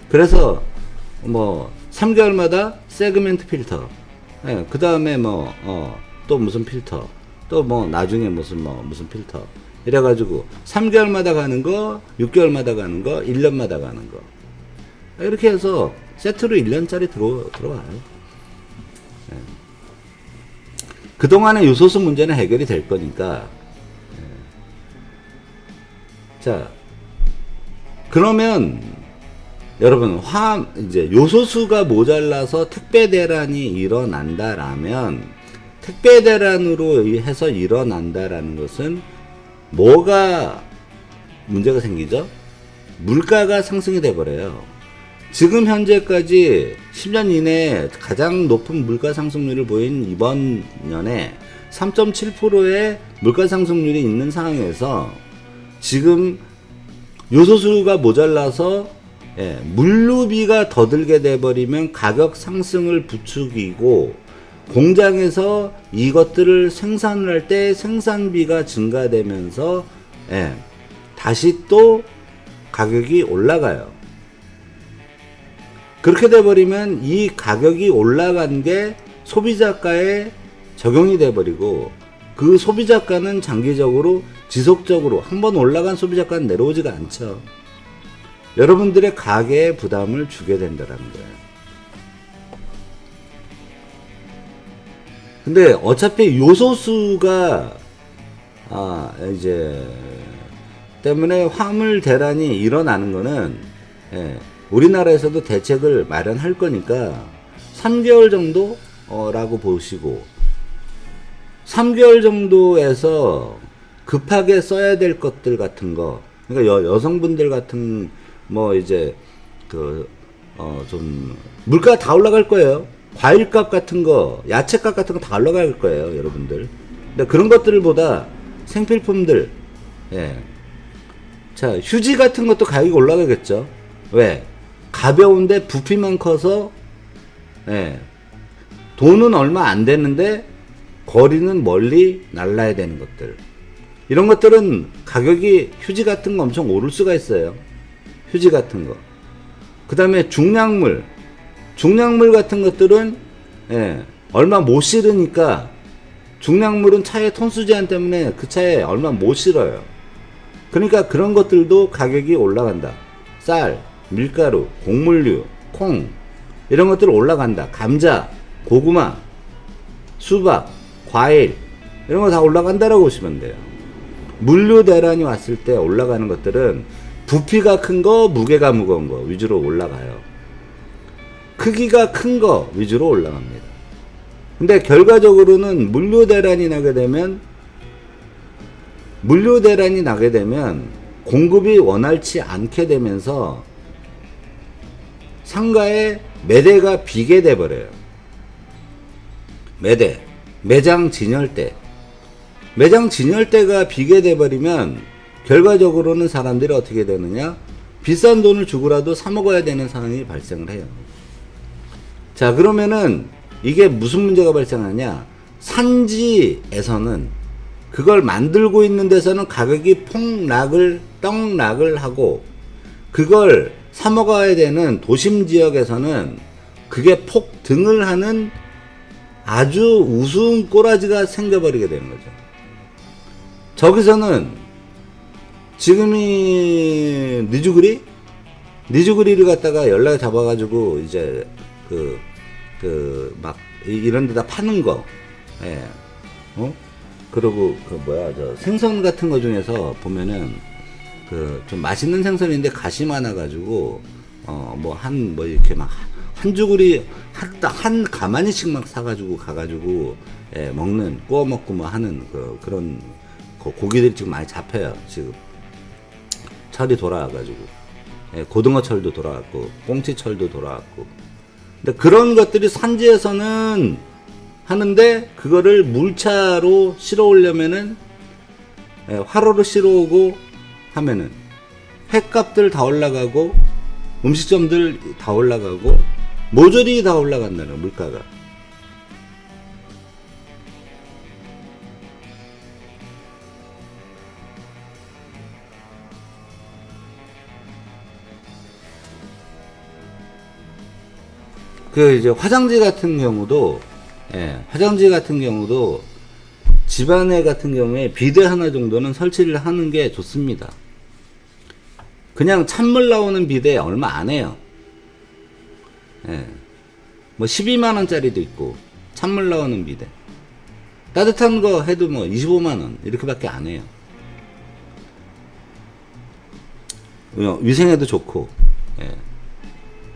그래서 뭐 3개월마다 세그멘트 필터, 그 다음에 또 무슨 필터, 또 뭐 나중에 무슨 필터, 이래가지고 3개월마다 가는 거, 6개월마다 가는 거, 1년마다 가는 거, 이렇게 해서 세트로 1년짜리 들어와요. 그동안의 요소수 문제는 해결이 될 거니까. 자, 그러면 여러분, 이제 요소수가 모자라서 택배 대란이 일어난다라면, 택배 대란으로 해서 일어난다라는 것은 뭐가 문제가 생기죠? 물가가 상승이 돼버려요. 지금 현재까지 10년 이내에 가장 높은 물가 상승률을 보인 이번 년에 3.7%의 물가 상승률이 있는 상황에서 지금 요소수가 모자라서 물류비가 더 들게 돼버리면 가격 상승을 부추기고, 공장에서 이것들을 생산을 할 때 생산비가 증가되면서 다시 또 가격이 올라가요. 그렇게 돼버리면 이 가격이 올라간 게 소비자가에 적용이 돼버리고, 그 소비자가는 장기적으로 지속적으로 한번 올라간 소비자가는 내려오지가 않죠. 여러분들의 가계에 부담을 주게 된다는 거예요. 근데 어차피 요소수가 이제 때문에 화물 대란이 일어나는 거는 우리나라에서도 대책을 마련할 거니까 3개월 정도라고 보시고 3개월 정도에서 급하게 써야 될 것들 같은 거, 그러니까 여성분들 같은 뭐 이제 좀 물가 다 올라갈 거예요. 과일값 같은 거, 야채값 같은 거 다 올라갈 거예요, 여러분들. 근데 그런 것들보다 생필품들, 자, 휴지 같은 것도 가격이 올라가겠죠. 왜? 가벼운데 부피만 커서, 돈은 얼마 안 되는데 거리는 멀리 날라야 되는 것들. 이런 것들은 가격이 휴지 같은 거 엄청 오를 수가 있어요. 휴지 같은 거. 그 다음에 중량물 같은 것들은 얼마 못 실으니까 중량물은 차에 톤수 제한 때문에 그 차에 얼마 못 실어요. 그러니까 그런 것들도 가격이 올라간다. 쌀, 밀가루, 곡물류, 콩 이런 것들 올라간다. 감자, 고구마, 수박, 과일 이런 거 다 올라간다라고 보시면 돼요. 물류 대란이 왔을 때 올라가는 것들은 부피가 큰 거, 무게가 무거운 거 위주로 올라가요. 크기가 큰 거 위주로 올라갑니다. 근데 결과적으로는 물류 대란이 나게 되면 공급이 원활치 않게 되면서 상가의 매대가 비게 돼버려요. 매장 진열대가 비게 돼버리면 결과적으로는 사람들이 어떻게 되느냐, 비싼 돈을 주고라도 사 먹어야 되는 상황이 발생을 해요. 자, 그러면은 이게 무슨 문제가 발생하냐, 산지에서는 그걸 만들고 있는 데서는 가격이 떡락을 하고, 그걸 사 먹어야 되는 도심 지역에서는 그게 폭등을 하는 아주 우스운 꼬라지가 생겨버리게 되는 거죠. 저기서는 지금이 니주구리를 갖다가 연락 잡아가지고 이제 막 이런 데다 파는 거, 그리고 저 생선 같은 거 중에서 보면은 좀 맛있는 생선인데 가시 많아가지고 이렇게 막 한 주구리 한 가마니씩 막 사가지고 가가지고 먹는, 구워 먹고 뭐 하는 그런 고기들이 지금 많이 잡혀요. 지금 철이 돌아와가지고 고등어철도 돌아왔고 꽁치철도 돌아왔고. 근데 그런 것들이 산지에서는 하는데 그거를 물차로 실어 오려면은 화로로 실어 오고 하면은 횟값들 다 올라가고 음식점들 다 올라가고 모조리 다 올라간다는, 물가가. 이제 화장지 같은 경우도 집안에 같은 경우에 비데 하나 정도는 설치를 하는 게 좋습니다. 그냥 찬물 나오는 비데 얼마 안 해요. 뭐 12만원짜리도 있고, 찬물 나오는 비데. 따뜻한 거 해도 뭐 25만원, 이렇게밖에 안 해요. 위생에도 좋고,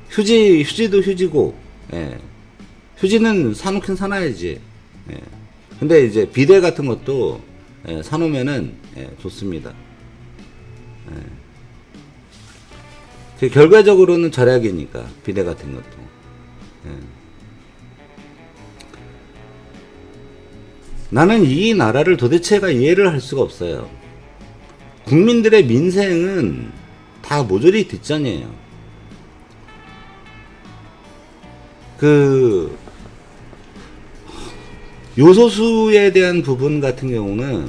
휴지도 휴지고, 휴지는 사놓긴 사놔야지. 근데 이제 비데 같은 것도 사놓으면은 좋습니다. 결과적으로는 절약이니까 비데 같은 것도. 나는 이 나라를 도대체가 이해를 할 수가 없어요. 국민들의 민생은 다 모조리 뒷전이에요. 요소수에 대한 부분 같은 경우는,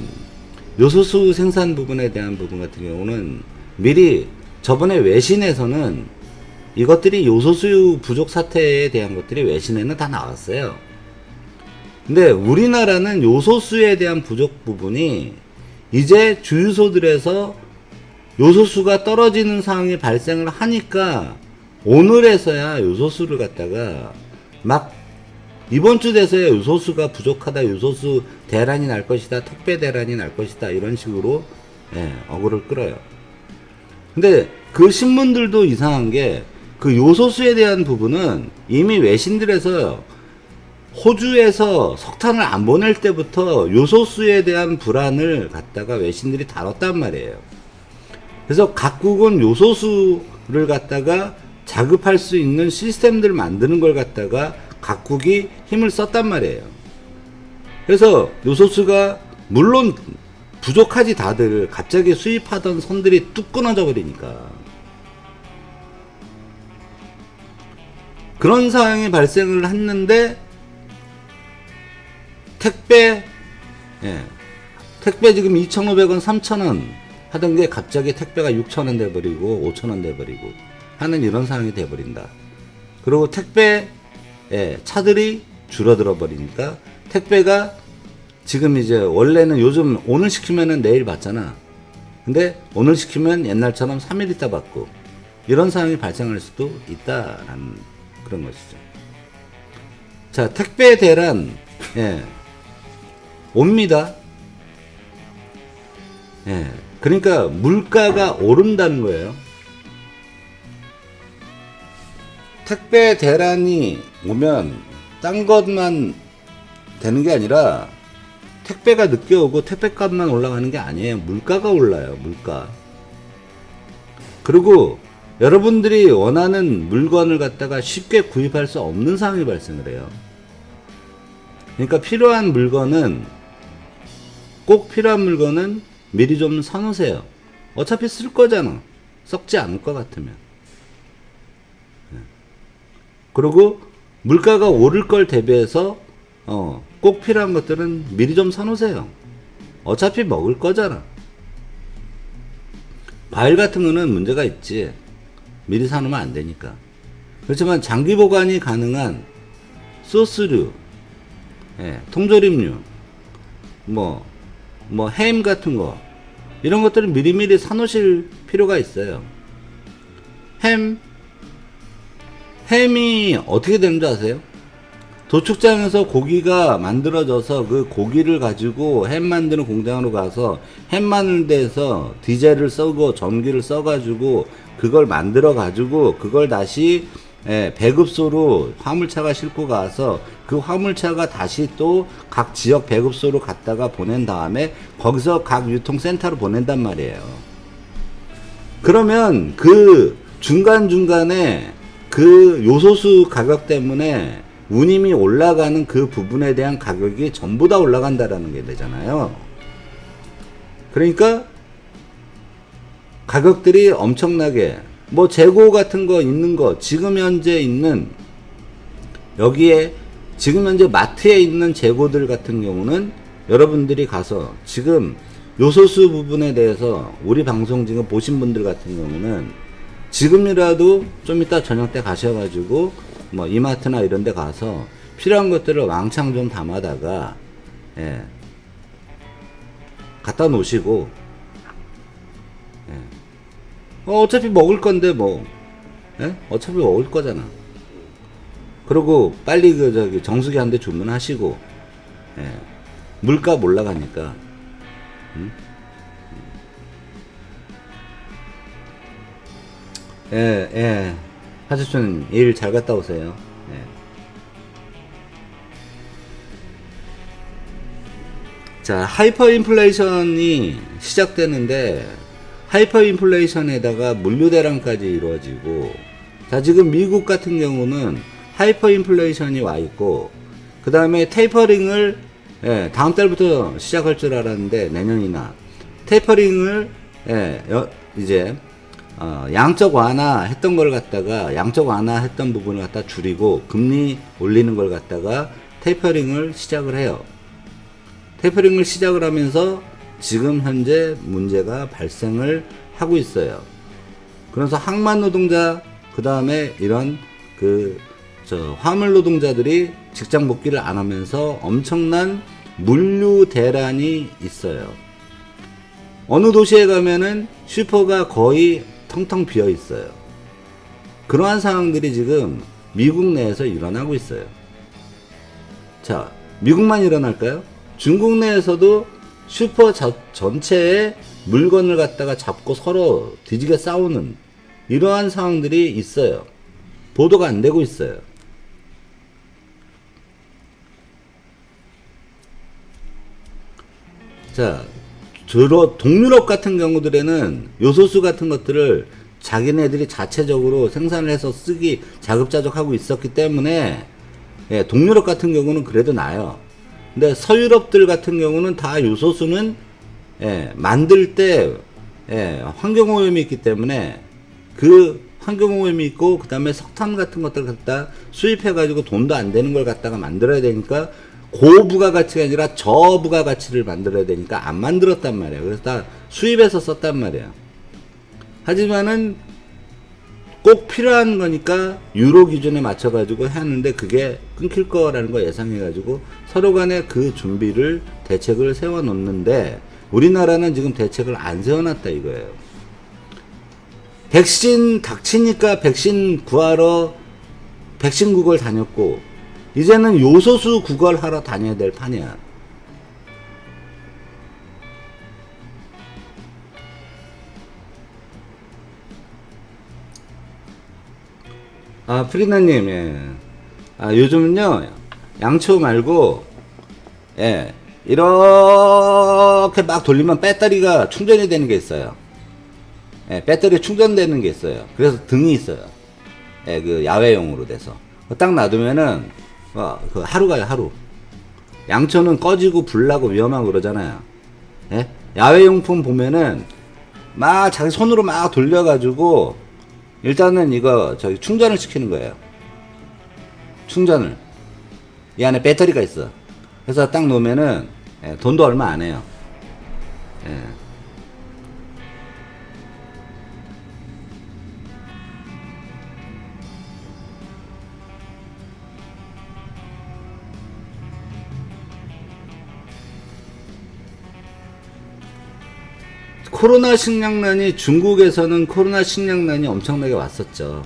요소수 생산 부분에 대한 부분 같은 경우는 미리 저번에 외신에서는 이것들이 요소수 부족 사태에 대한 것들이 외신에는 다 나왔어요. 근데 우리나라는 요소수에 대한 부족 부분이 이제 주유소들에서 요소수가 떨어지는 상황이 발생을 하니까 오늘에서야 요소수를 갖다가 막 이번 주 돼서야 요소수가 부족하다, 요소수 대란이 날 것이다, 택배 대란이 날 것이다, 이런 식으로 어그를 끌어요. 근데 그 신문들도 이상한 게 그 요소수에 대한 부분은 이미 외신들에서 호주에서 석탄을 안 보낼 때부터 요소수에 대한 불안을 갖다가 외신들이 다뤘단 말이에요. 그래서 각국은 요소수를 갖다가 자급할 수 있는 시스템들을 만드는 걸 갖다가 각국이 힘을 썼단 말이에요. 그래서 요소수가 물론 부족하지, 다들 갑자기 수입하던 선들이 뚝 끊어져 버리니까. 그런 상황이 발생을 했는데 택배 지금 2,500원 3,000원 하던 게 갑자기 택배가 6,000원 돼버리고 5,000원 돼버리고 하는 이런 상황이 돼버린다. 그리고 택배 차들이 줄어들어 버리니까 택배가 지금 이제 원래는 요즘 오늘 시키면은 내일 받잖아. 근데 오늘 시키면 옛날처럼 3일 있다 받고 이런 상황이 발생할 수도 있다라는 그런 것이죠. 자, 택배 대란 옵니다. 그러니까 물가가 오른다는 거예요. 택배 대란이 오면 딴 것만 되는 게 아니라 택배가 늦게 오고 택배값만 올라가는 게 아니에요. 물가가 올라요. 물가. 그리고 여러분들이 원하는 물건을 갖다가 쉽게 구입할 수 없는 상황이 발생을 해요. 그러니까 필요한 물건은 꼭 필요한 물건은 미리 좀 사놓으세요. 어차피 쓸 거잖아. 썩지 않을 것 같으면. 그리고 물가가 오를 걸 대비해서 꼭 필요한 것들은 미리 좀 사놓으세요. 어차피 먹을 거잖아. 과일 같은 거는 문제가 있지. 미리 사놓으면 안 되니까. 그렇지만 장기 보관이 가능한 소스류, 통조림류, 햄 같은 거, 이런 것들은 미리미리 사놓으실 필요가 있어요. 햄이 어떻게 되는 줄 아세요? 도축장에서 고기가 만들어져서 그 고기를 가지고 햄 만드는 공장으로 가서 햄 만드는 데서 디젤을 써고 전기를 써가지고 그걸 만들어 가지고 그걸 다시 배급소로 화물차가 싣고 가서 그 화물차가 다시 또 각 지역 배급소로 갔다가 보낸 다음에 거기서 각 유통센터로 보낸단 말이에요. 그러면 그 중간중간에 그 요소수 가격 때문에 운임이 올라가는 그 부분에 대한 가격이 전부 다 올라간다라는 게 되잖아요. 그러니까 가격들이 엄청나게 재고 같은 거 있는 거 지금 현재 있는 여기에 지금 현재 마트에 있는 재고들 같은 경우는 여러분들이 가서 지금 요소수 부분에 대해서 우리 방송 지금 보신 분들 같은 경우는 지금이라도 좀 이따 저녁 때 가셔가지고 이마트나 이런 데 가서 필요한 것들을 왕창 좀 담아다가 갖다 놓으시고 어차피 먹을 건데 어차피 먹을 거잖아. 그리고 빨리 정수기한테 주문하시고 물가 올라가니까 하주춘 일 잘 갔다 오세요. 자, 하이퍼 인플레이션이 시작되는데 하이퍼 인플레이션에다가 물류 대란까지 이루어지고, 자, 지금 미국 같은 경우는 하이퍼 인플레이션이 와 있고, 그 다음에 테이퍼링을 다음 달부터 시작할 줄 알았는데 내년이나 테이퍼링을 이제 양적 완화했던 걸 갖다가 양적 완화했던 부분을 갖다 줄이고 금리 올리는 걸 갖다가 테이퍼링을 시작을 해요. 테이퍼링을 시작을 하면서 지금 현재 문제가 발생을 하고 있어요. 그래서 항만 노동자, 그 다음에 이런 화물 노동자들이 직장 복귀를 안 하면서 엄청난 물류 대란이 있어요. 어느 도시에 가면은 슈퍼가 거의 텅텅 비어 있어요. 그러한 상황들이 지금 미국 내에서 일어나고 있어요. 자, 미국만 일어날까요? 중국 내에서도 슈퍼 전체에 물건을 갖다가 잡고 서로 뒤지게 싸우는 이러한 상황들이 있어요. 보도가 안 되고 있어요. 자, 주로 동유럽 같은 경우들에는 요소수 같은 것들을 자기네들이 자체적으로 생산을 해서 쓰기 자급자족하고 있었기 때문에 예, 동유럽 같은 경우는 그래도 나아요. 근데 서유럽들 같은 경우는 다 요소수는 예, 만들 때 예, 환경오염이 있기 때문에 그 환경오염이 있고 그 다음에 석탄 같은 것들 갖다 수입해가지고 돈도 안 되는 걸 갖다가 만들어야 되니까 고부가가치가 아니라 저부가가치를 만들어야 되니까 안 만들었단 말이에요. 그래서 다 수입해서 썼단 말이에요. 하지만은 꼭 필요한 거니까 유로 기준에 맞춰가지고 하는데 그게 끊길 거라는 거 예상해가지고 서로 간에 그 준비를 대책을 세워놓는데 우리나라는 지금 대책을 안 세워놨다 이거예요. 백신 닥치니까 백신 구하러 백신 구걸 다녔고 이제는 요소수 구걸하러 다녀야 될 판이야. 아, 프리나님, 예. 아, 요즘은요, 양초 말고, 예, 이렇게 막 돌리면 배터리가 충전이 되는 게 있어요. 예, 배터리 충전되는 게 있어요. 그래서 등이 있어요. 예, 그 야외용으로 돼서. 딱 놔두면은, 그 하루가요, 하루. 양초는 꺼지고 불나고 위험하고 그러잖아요. 예? 야외용품 보면은, 막 자기 손으로 막 돌려가지고, 일단은 이거 저기 충전을 시키는 거예요. 충전을. 이 안에 배터리가 있어. 그래서 딱 놓으면은 예, 돈도 얼마 안 해요. 예. 코로나 식량난이 중국에서는 코로나 식량난이 엄청나게 왔었죠.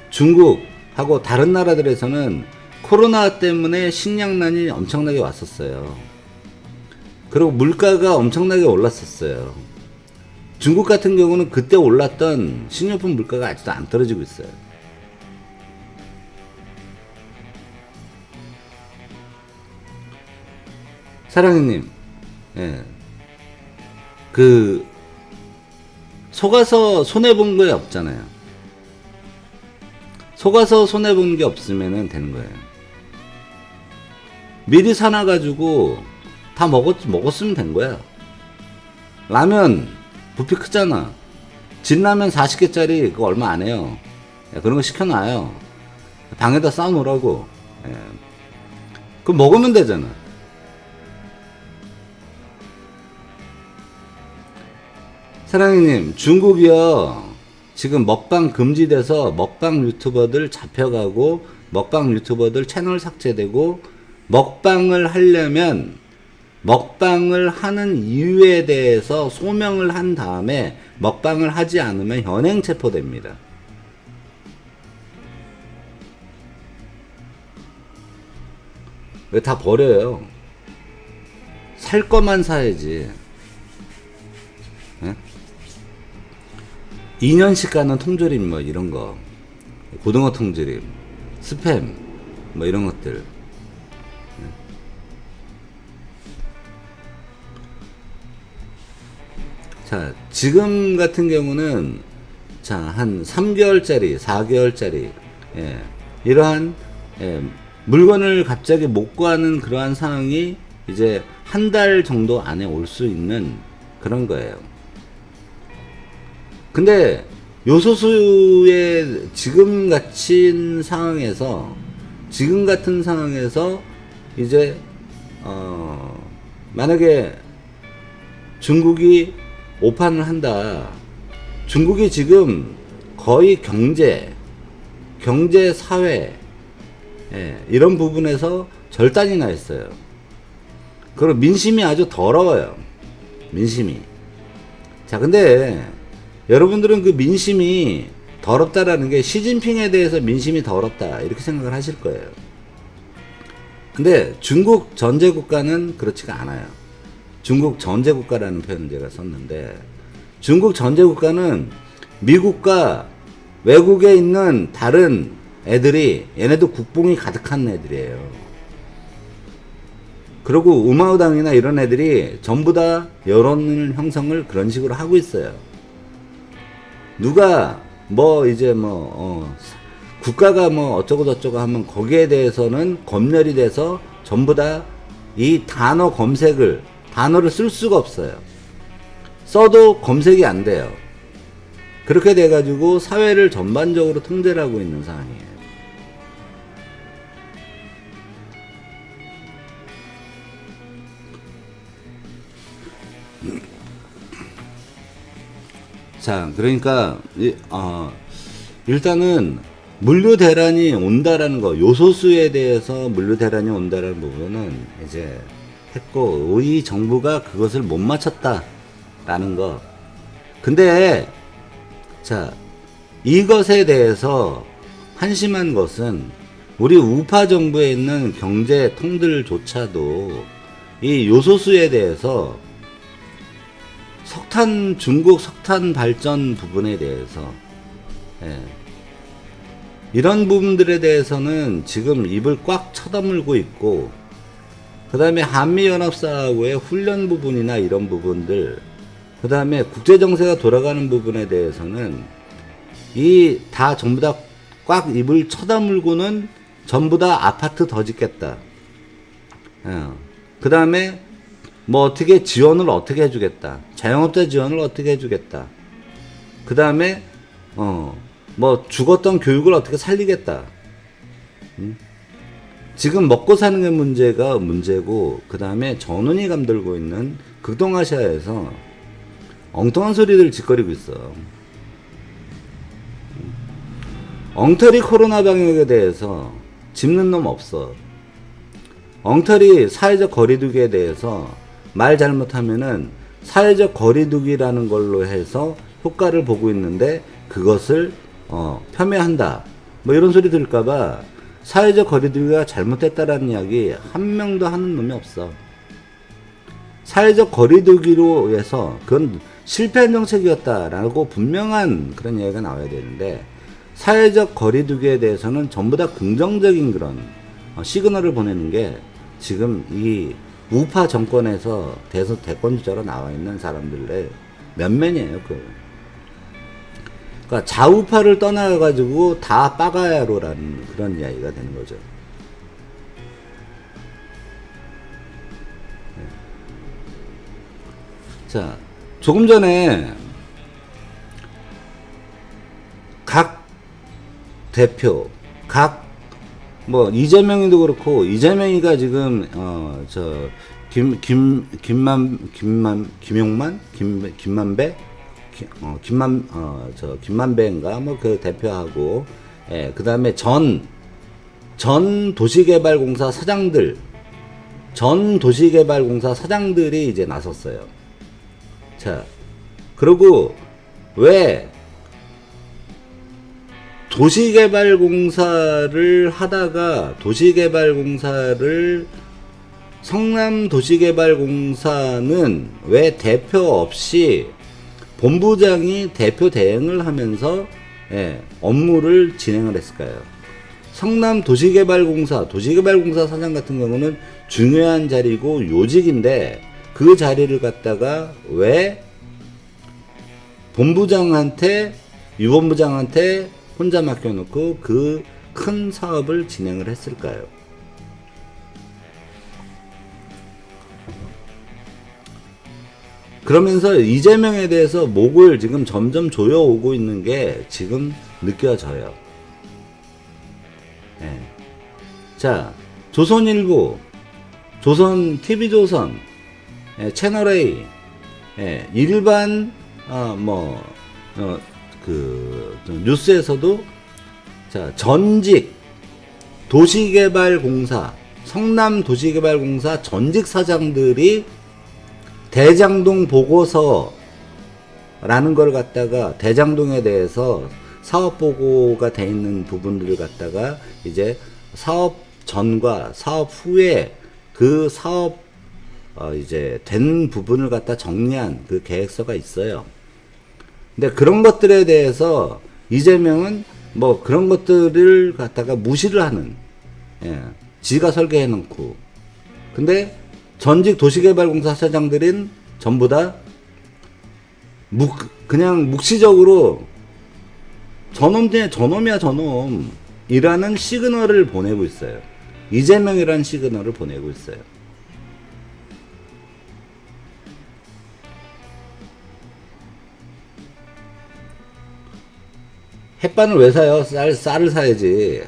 중국하고 다른 나라들에서는 코로나 때문에 식량난이 엄청나게 왔었어요. 그리고 물가가 엄청나게 올랐었어요. 중국 같은 경우는 그때 올랐던 식료품 물가가 아직도 안 떨어지고 있어요. 사랑해님, 예. 그 속아서 손해본 게 없잖아요. 속아서 손해본 게 없으면 되는 거예요. 미리 사놔가지고 다 먹었으면 된 거야. 라면 부피 크잖아. 진라면 40개짜리 그거 얼마 안 해요. 그런 거 시켜놔요. 방에다 쌓아놓으라고. 그럼 먹으면 되잖아. 사랑해님, 중국이요. 지금 먹방 금지돼서 먹방 유튜버들 잡혀가고 먹방 유튜버들 채널 삭제되고 먹방을 하려면 먹방을 하는 이유에 대해서 소명을 한 다음에 먹방을 하지 않으면 현행 체포됩니다. 왜 다 버려요? 살 거만 사야지. 예? 2년씩 가는 통조림 뭐 이런 거, 고등어 통조림, 스팸 뭐 이런 것들. 자, 지금 같은 경우는 자, 한 3개월짜리, 4개월짜리 예, 이러한 예, 물건을 갑자기 못 구하는 그러한 상황이 이제 한 달 정도 안에 올 수 있는 그런 거예요. 근데 요소수의 지금 같은 상황에서 이제 만약에 중국이 오판을 한다. 중국이 지금 거의 경제, 사회 이런 부분에서 절단이 나 있어요. 그리고 민심이 아주 더러워요. 민심이. 자, 근데 여러분들은 그 민심이 더럽다라는 게 시진핑에 대해서 민심이 더럽다 이렇게 생각을 하실 거예요. 근데 중국 전제국가는 그렇지가 않아요. 중국 전제국가라는 표현을 제가 썼는데, 중국 전제국가는 미국과 외국에 있는 다른 애들이, 얘네도 국뽕이 가득한 애들이에요. 그리고 우마우당이나 이런 애들이 전부 다 여론 형성을 그런 식으로 하고 있어요. 누가 뭐 이제 국가가 뭐 어쩌고 저쩌고 하면 거기에 대해서는 검열이 돼서 전부 다 이 단어를 쓸 수가 없어요. 써도 검색이 안 돼요. 그렇게 돼가지고 사회를 전반적으로 통제를 하고 있는 상황이에요. 자, 그러니까 일단은 물류 대란이 온다라는 거, 요소수에 대해서 물류 대란이 온다라는 부분은 이제 했고, 이 정부가 그것을 못 맞췄다라는 거. 근데 자, 이것에 대해서 한심한 것은 우리 우파 정부에 있는 경제 통들조차도 이 요소수에 대해서 중국 석탄 발전 부분에 대해서, 이런 부분들에 대해서는 지금 입을 꽉 쳐다물고 있고, 그 다음에 한미연합사하고의 훈련 부분이나 이런 부분들, 그 다음에 국제정세가 돌아가는 부분에 대해서는 다 전부 다 꽉 입을 쳐다물고는 전부 다 아파트 더 짓겠다. 그 다음에 뭐 어떻게 지원을 어떻게 해주겠다. 자영업자 지원을 어떻게 해주겠다. 그 다음에 뭐 죽었던 교육을 어떻게 살리겠다. 지금 먹고 사는 게 문제고, 그 다음에 전운이 감돌고 있는 극동아시아에서 엉뚱한 소리들 짓거리고 있어. 엉터리 코로나 방역에 대해서 짚는 놈 없어. 엉터리 사회적 거리두기에 대해서 말 잘못하면은 사회적 거리두기라는 걸로 해서 효과를 보고 있는데 그것을 폄훼한다. 뭐 이런 소리 들을까봐 사회적 거리두기가 잘못됐다라는 이야기 한 명도 하는 놈이 없어. 사회적 거리두기로 해서 그건 실패한 정책이었다라고 분명한 그런 이야기가 나와야 되는데, 사회적 거리두기에 대해서는 전부 다 긍정적인 그런 시그널을 보내는 게 지금 이 우파 정권에서 대권 주자로 나와 있는 사람들의 면면이에요. 그러니까 좌우파를 떠나가지고 다 빠가야로라는 그런 이야기가 되는 거죠. 자, 조금 전에 각 대표, 이재명이도 그렇고, 이재명이가 지금 김만배인가 뭐 그 대표하고, 그 다음에 전 도시개발공사 사장들이 이제 나섰어요. 자, 그리고 왜 도시개발공사를 하다가 성남도시개발공사는 왜 대표 없이 본부장이 대표 대행을 하면서 업무를 진행을 했을까요? 성남도시개발공사 사장 같은 경우는 중요한 자리고 요직인데, 그 자리를 갖다가 왜 유본부장한테 혼자 맡겨놓고 그 큰 사업을 진행을 했을까요? 그러면서 이재명에 대해서 목을 지금 점점 조여오고 있는 게 지금 느껴져요. 자, 조선일보, TV조선, 채널A, 일반 뉴스에서도, 자, 전직 도시개발공사, 성남도시개발공사 전직 사장들이 대장동 보고서라는 걸 갖다가 대장동에 대해서 사업 보고가 돼 있는 부분들을 갖다가 이제 사업 전과 사업 후에 그 사업 이제 된 부분을 갖다 정리한 그 계획서가 있어요. 근데 그런 것들에 대해서 이재명은 뭐 그런 것들을 갖다가 무시를 하는, 예, 지가 설계해 놓고. 근데 전직 도시개발공사 사장들인 전부 다 그냥 묵시적으로 저놈이야 저놈 이라는 시그널을 보내고 있어요. 이재명이라는 시그널을 보내고 있어요. 햇반을 왜 사요? 쌀을 사야지.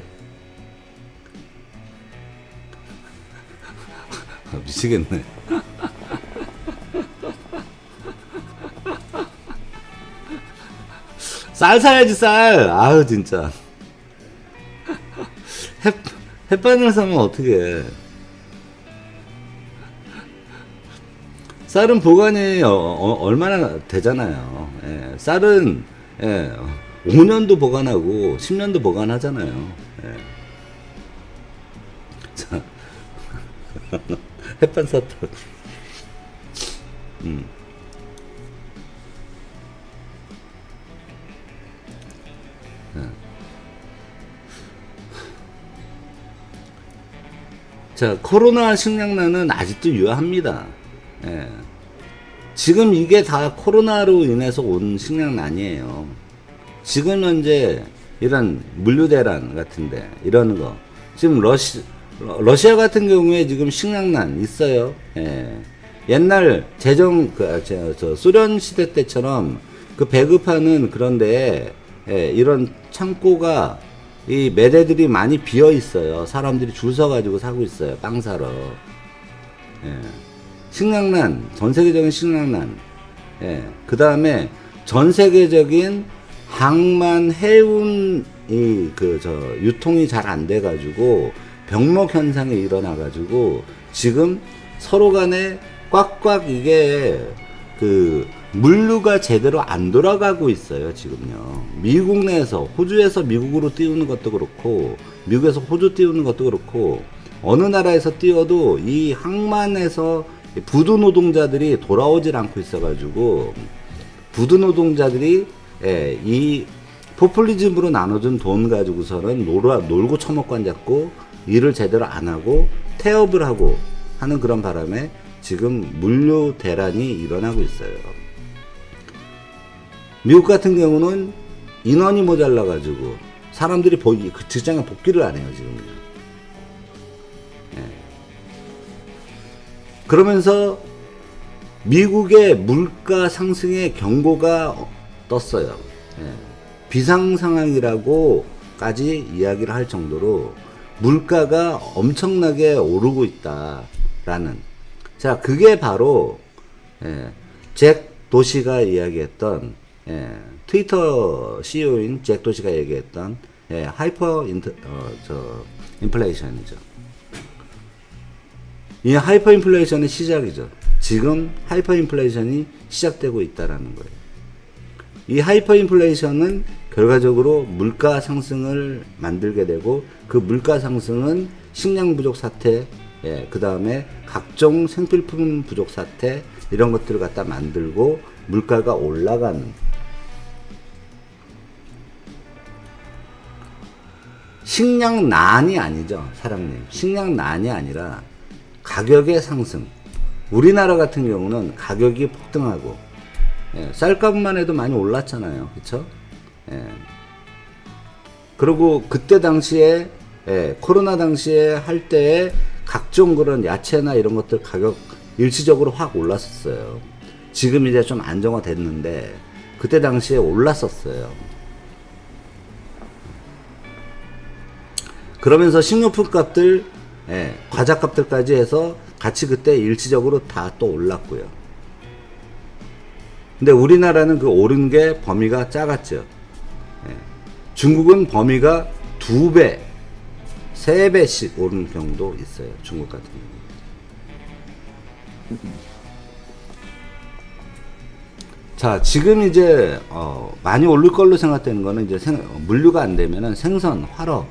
미치겠네. 쌀 사야지, 쌀. 아유, 진짜. 햇반을 사면 어떡해. 쌀은 보관이 얼마나 되잖아요. 예, 쌀은, 예, 5년도 보관하고 10년도 보관하잖아요. 예. 자, 햇반 샀다. 자, 코로나 식량난은 아직도 유효합니다. 예. 지금 이게 다 코로나로 인해서 온 식량난이에요. 지금 현재 이런 물류대란 같은데 이러는 거 지금 러시아 같은 경우에 지금 식량난 있어요. 예. 옛날 소련 시대 때처럼 그 배급하는 그런데, 예, 이런 창고가 이 매대들이 많이 비어 있어요. 사람들이 줄 서 가지고 사고 있어요. 빵 사러. 예. 식량난, 전 세계적인 식량난. 예. 그 다음에 전 세계적인 항만 해운 유통이 잘 안 돼 가지고 병목 현상이 일어나 가지고 지금 서로 간에 꽉꽉 이게 물류가 제대로 안 돌아가고 있어요, 지금요. 미국 내에서, 호주에서 미국으로 띄우는 것도 그렇고, 미국에서 호주 띄우는 것도 그렇고, 어느 나라에서 띄워도 이 항만에서 부두 노동자들이 돌아오질 않고 있어가지고, 부두 노동자들이, 예, 이 포퓰리즘으로 나눠준 돈 가지고서는 놀고 처먹고 앉았고, 일을 제대로 안 하고, 태업을 하고 하는 그런 바람에 지금 물류 대란이 일어나고 있어요. 미국 같은 경우는 인원이 모자라가지고 사람들이 그 직장에 복귀를 안 해요, 지금요. 예. 그러면서 미국의 물가 상승의 경고가 떴어요. 예. 비상 상황이라고까지 이야기를 할 정도로 물가가 엄청나게 오르고 있다라는. 자, 그게 바로, 예, 잭 도시가 이야기했던, 예, 트위터 CEO인 잭 도시가 얘기했던, 예, 인플레이션이죠. 이 하이퍼 인플레이션의 시작이죠. 지금 하이퍼 인플레이션이 시작되고 있다라는 거예요. 이 하이퍼 인플레이션은 결과적으로 물가 상승을 만들게 되고, 그 물가 상승은 식량 부족 사태, 예, 그 다음에 각종 생필품 부족 사태, 이런 것들을 갖다 만들고 물가가 올라가는. 식량난이 아니죠, 사장님. 식량난이 아니라 가격의 상승. 우리나라 같은 경우는 가격이 폭등하고, 예, 쌀값만 해도 많이 올랐잖아요, 그쵸? 예. 그리고 그때 당시에, 예, 코로나 당시에 할 때에 각종 그런 야채나 이런 것들 가격 일시적으로 확 올랐었어요. 지금 이제 좀 안정화 됐는데 그때 당시에 올랐었어요. 그러면서 식료품 값들, 예, 과자 값들까지 해서 같이 그때 일시적으로 다 또 올랐고요. 근데 우리나라는 그 오른 게 범위가 작았죠. 예. 중국은 범위가 2배, 3배씩 오른 경우도 있어요. 중국 같은 경우. 자, 지금 이제 많이 오를 걸로 생각되는 거는 이제 물류가 안 되면은 생선, 화로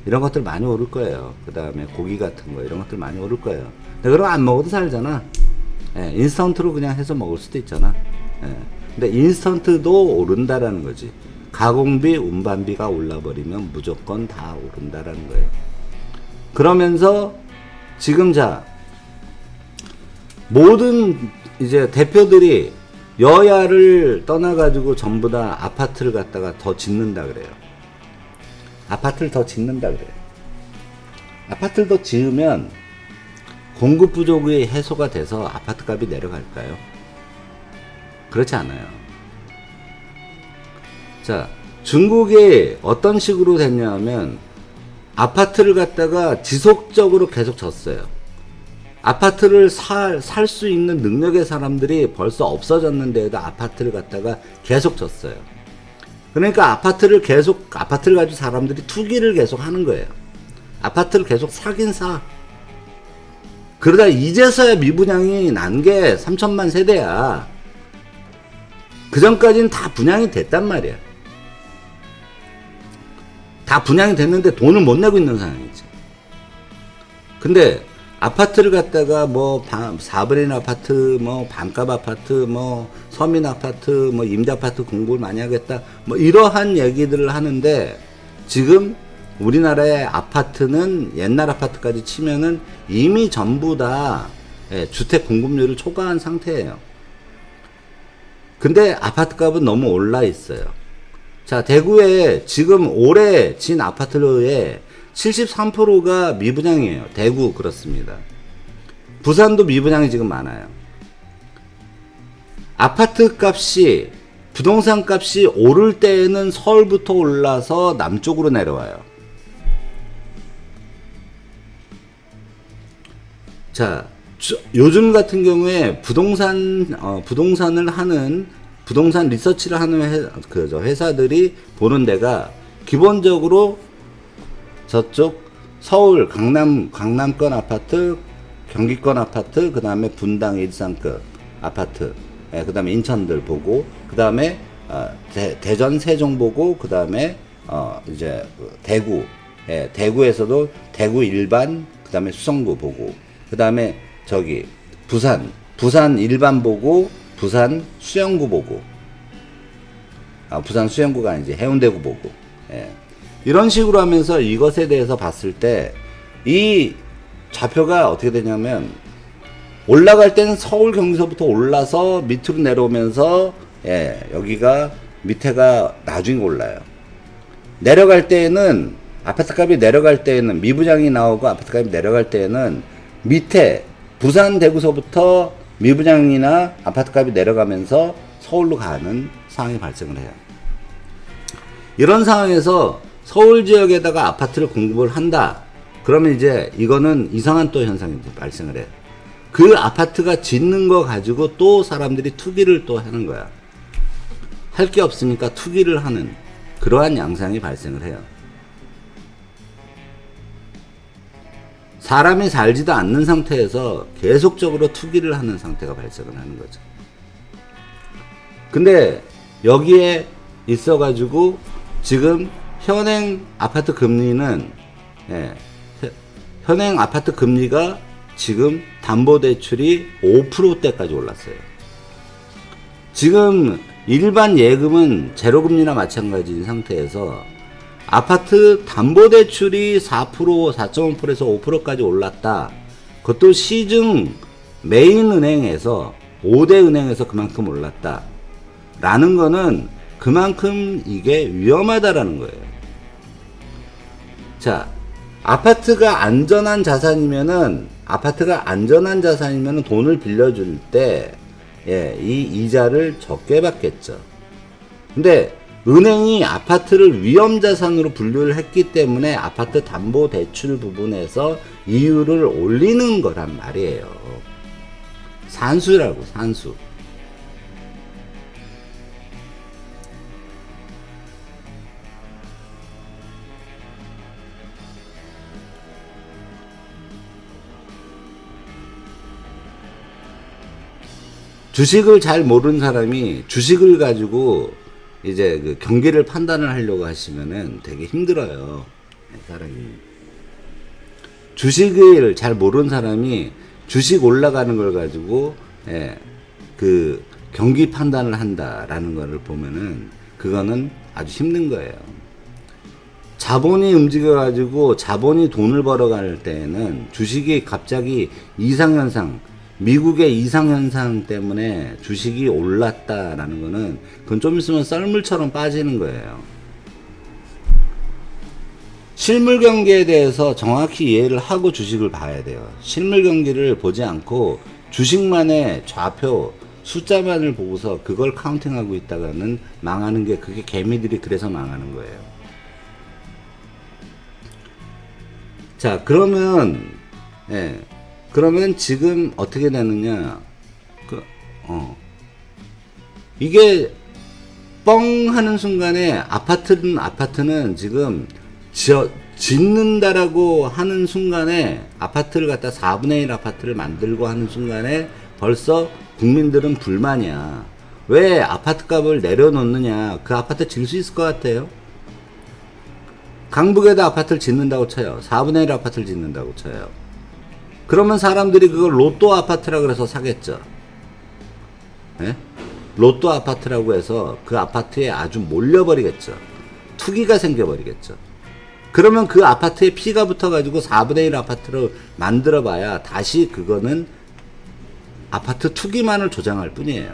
이런 것들 많이 오를 거예요. 그 다음에 고기 같은 거 이런 것들 많이 오를 거예요. 근데 그럼 안 먹어도 살잖아. 예, 인스턴트로 그냥 해서 먹을 수도 있잖아. 예. 근데 인스턴트도 오른다라는 거지. 가공비, 운반비가 올라버리면 무조건 다 오른다라는 거예요. 그러면서 지금 자 모든 이제 대표들이 여야를 떠나가지고 전부 다 아파트를 갖다가 더 짓는다 그래요. 아파트를 더 짓는다 그래요. 아파트를 더 지으면 공급 부족이 해소가 돼서 아파트 값이 내려갈까요? 그렇지 않아요. 자, 중국이 어떤 식으로 됐냐면 아파트를 갖다가 지속적으로 계속 졌어요. 아파트를 살 수 있는 능력의 사람들이 벌써 없어졌는데도 아파트를 갖다가 계속 졌어요. 그러니까 아파트를 가지고 사람들이 투기를 계속 하는 거예요. 아파트를 계속 사긴 사. 그러다 이제서야 미분양이 난 게 3천만 세대야. 그 전까지는 다 분양이 됐단 말이야. 다 분양이 됐는데 돈을 못 내고 있는 상황이지. 근데 아파트를 갖다가 뭐 4분의 1 아파트, 뭐 반값 아파트, 뭐 서민 아파트, 뭐 임대 아파트 공급을 많이 하겠다, 뭐 이러한 얘기들을 하는데 지금 우리나라의 아파트는 옛날 아파트까지 치면은 이미 전부 다 주택 공급률을 초과한 상태예요. 근데 아파트 값은 너무 올라 있어요. 자, 대구에 지금 올해 진 아파트의 73%가 미분양이에요. 대구 그렇습니다. 부산도 미분양이 지금 많아요. 아파트 값이 부동산 값이 오를 때에는 서울부터 올라서 남쪽으로 내려와요. 자, 요즘 같은 경우에 부동산을 하는 부동산 리서치를 하는 회사들이 보는 데가 기본적으로 저쪽 서울 강남권 아파트, 경기권 아파트, 그 다음에 분당 일산급 아파트, 그 다음에 인천들 보고, 그 다음에 대전 세종 보고, 그 다음에 이제 대구, 대구에서도 대구 일반, 그 다음에 수성구 보고, 그 다음에 저기 부산 일반 보고, 부산 수영구 보고, 부산 수영구가 아니지 해운대구 보고, 이런 식으로 하면서 이것에 대해서 봤을 때 이 좌표가 어떻게 되냐면 올라갈 때는 서울 경기서부터 올라서 밑으로 내려오면서 여기가 밑에가 나중에 올라요. 내려갈 때에는 아파트 값이 내려갈 때에는 미분양이 나오고 아파트 값이 내려갈 때에는 밑에 부산 대구서부터 미분양이나 아파트 값이 내려가면서 서울로 가는 상황이 발생을 해요. 이런 상황에서 서울 지역에다가 아파트를 공급을 한다. 그러면 이제 이거는 이상한 또 현상이 발생을 해요. 그 아파트가 짓는 거 가지고 또 사람들이 투기를 또 하는 거야. 할 게 없으니까 투기를 하는 그러한 양상이 발생을 해요. 사람이 살지도 않는 상태에서 계속적으로 투기를 하는 상태가 발생을 하는 거죠. 근데 여기에 있어가지고 지금 현행 아파트 금리는 현행 아파트 금리가 지금 담보대출이 5%대까지 올랐어요. 지금 일반 예금은 제로금리나 마찬가지인 상태에서 아파트 담보대출이 4%, 4.5%에서 5%까지 올랐다. 그것도 시중 메인 은행에서 5대 은행에서 그만큼 올랐다. 라는 거는 그만큼 이게 위험하다라는 거예요. 자, 아파트가 안전한 자산이면은 돈을 빌려줄 때, 이 이자를 적게 받겠죠. 근데 은행이 아파트를 위험자산으로 분류를 했기 때문에 아파트 담보대출 부분에서 이율을 올리는 거란 말이에요. 산수라고, 산수. 주식을 잘 모르는 사람이 주식을 가지고 이제 그 경기를 판단을 하려고 하시면은 되게 힘들어요. 사람이. 주식을 잘 모르는 사람이 주식 올라가는 걸 가지고 그 경기 판단을 한다라는 거를 보면은 그거는 아주 힘든 거예요. 자본이 움직여가지고 자본이 돈을 벌어갈 때에는 주식이 갑자기 이상현상, 미국의 이상현상 때문에 주식이 올랐다라는 거는 그건 좀 있으면 썰물처럼 빠지는 거예요. 실물 경기에 대해서 정확히 이해를 하고 주식을 봐야 돼요. 실물 경기를 보지 않고 주식만의 좌표, 숫자만을 보고서 그걸 카운팅하고 있다가는 망하는 게 그게 개미들이 그래서 망하는 거예요. 자, 그러면 그러면 지금 어떻게 되느냐? 이게 뻥 하는 순간에 아파트는 지금 짓는다라고 하는 순간에 아파트를 갖다 4분의 1 아파트를 만들고 하는 순간에 벌써 국민들은 불만이야. 왜 아파트 값을 내려놓느냐? 그 아파트 질 수 있을 것 같아요? 강북에다 아파트를 짓는다고 쳐요. 4분의 1 아파트를 짓는다고 쳐요. 그러면 사람들이 그걸 로또 아파트라 그래서 사겠죠. 예? 로또 아파트라고 해서 그 아파트에 아주 몰려버리겠죠. 투기가 생겨버리겠죠. 그러면 그 아파트에 피가 붙어가지고 4분의 1 아파트를 만들어봐야 다시 그거는 아파트 투기만을 조장할 뿐이에요.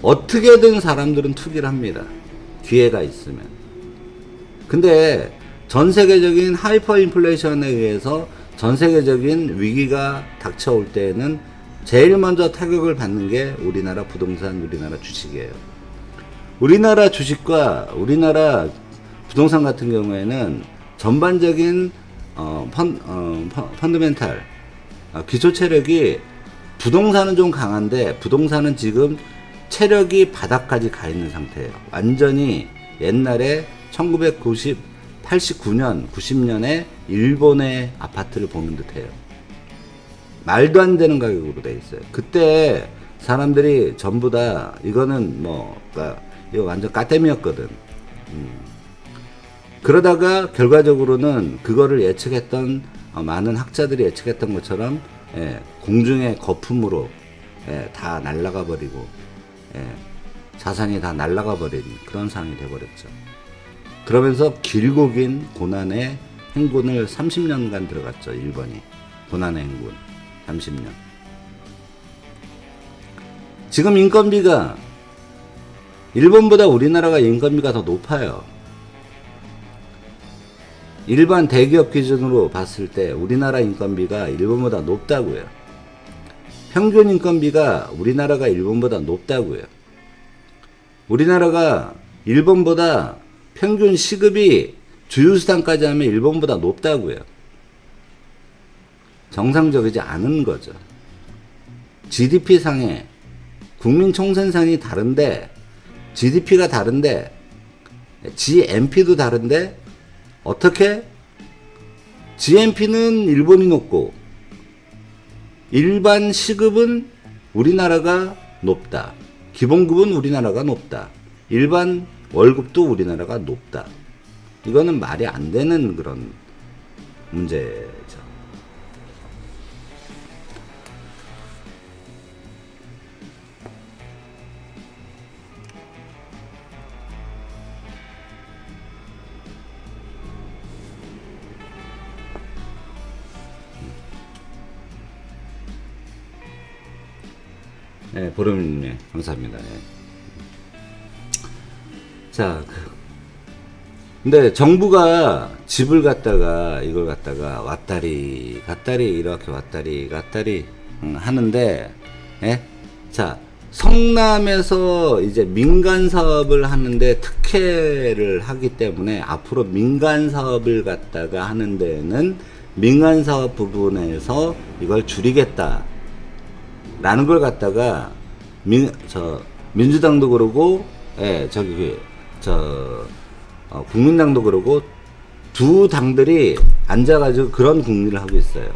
어떻게든 사람들은 투기를 합니다. 기회가 있으면. 근데 전 세계적인 하이퍼 인플레이션에 의해서 전 세계적인 위기가 닥쳐올 때에는 제일 먼저 타격을 받는 게 우리나라 부동산, 우리나라 주식이에요. 우리나라 주식과 우리나라 부동산 같은 경우에는 전반적인 펀드멘탈 기초 체력이 부동산은 좀 강한데 부동산은 지금 체력이 바닥까지 가 있는 상태예요. 완전히 옛날에 1989년, 90년에 일본의 아파트를 보는 듯해요. 말도 안 되는 가격으로 돼 있어요. 그때 사람들이 전부 다 이거는 이거 완전 까땜이었거든. 그러다가 결과적으로는 그거를 예측했던 많은 학자들이 예측했던 것처럼 공중의 거품으로 다 날아가 버리고 자산이 다 날아가 버린 그런 상황이 돼버렸죠. 그러면서 길고 긴 고난의 행군을 30년간 들어갔죠. 일본이 고난의 행군 30년. 지금 인건비가 일본보다 우리나라가 인건비가 더 높아요. 일반 대기업 기준으로 봤을 때 우리나라 인건비가 일본보다 높다고요. 평균 인건비가 우리나라가 일본보다 높다고요. 우리나라가 일본보다 평균 시급이 주유수단까지 하면 일본보다 높다고요. 정상적이지 않은 거죠. GDP 상에 국민 총생산이 다른데 GDP가 다른데 GNP도 다른데 어떻게 GNP는 일본이 높고 일반 시급은 우리나라가 높다. 기본급은 우리나라가 높다. 일반 월급도 우리나라가 높다. 이거는 말이 안 되는 그런 문제죠. 네, 보름님 감사합니다. 네. 자, 근데 정부가 집을 갖다가 이걸 갖다가 왔다리 갔다리 이렇게 왔다리 갔다리 하는데, 자 성남에서 이제 민간 사업을 하는데 특혜를 하기 때문에 앞으로 민간 사업을 갖다가 하는 데는 민간 사업 부분에서 이걸 줄이겠다. 라는 걸 갖다가 민주당도 그러고 국민당도 그러고 두 당들이 앉아가지고 그런 국리를 하고 있어요.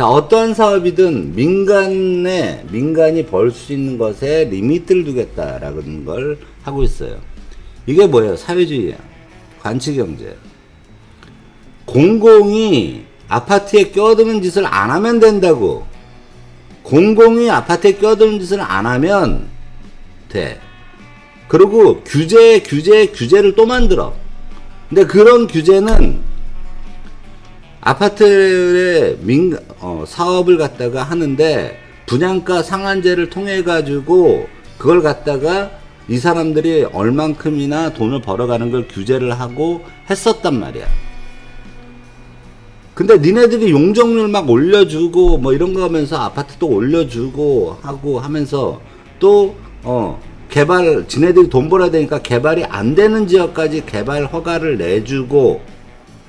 자, 어떠한 사업이든 민간이 벌 수 있는 것에 리미트를 두겠다라는 걸 하고 있어요. 이게 뭐예요? 사회주의야. 관치경제. 공공이 아파트에 껴드는 짓을 안 하면 된다고. 공공이 아파트에 껴드는 짓을 안 하면 돼. 그리고 규제를 또 만들어. 근데 그런 규제는 아파트의 사업을 갖다가 하는데 분양가 상한제를 통해 가지고 그걸 갖다가 이 사람들이 얼만큼이나 돈을 벌어가는 걸 규제를 하고 했었단 말이야. 근데 니네들이 용적률 막 올려주고 뭐 이런 거 하면서 아파트도 올려주고 하고 하면서 또 지네들이 돈 벌어야 되니까 개발이 안 되는 지역까지 개발 허가를 내주고,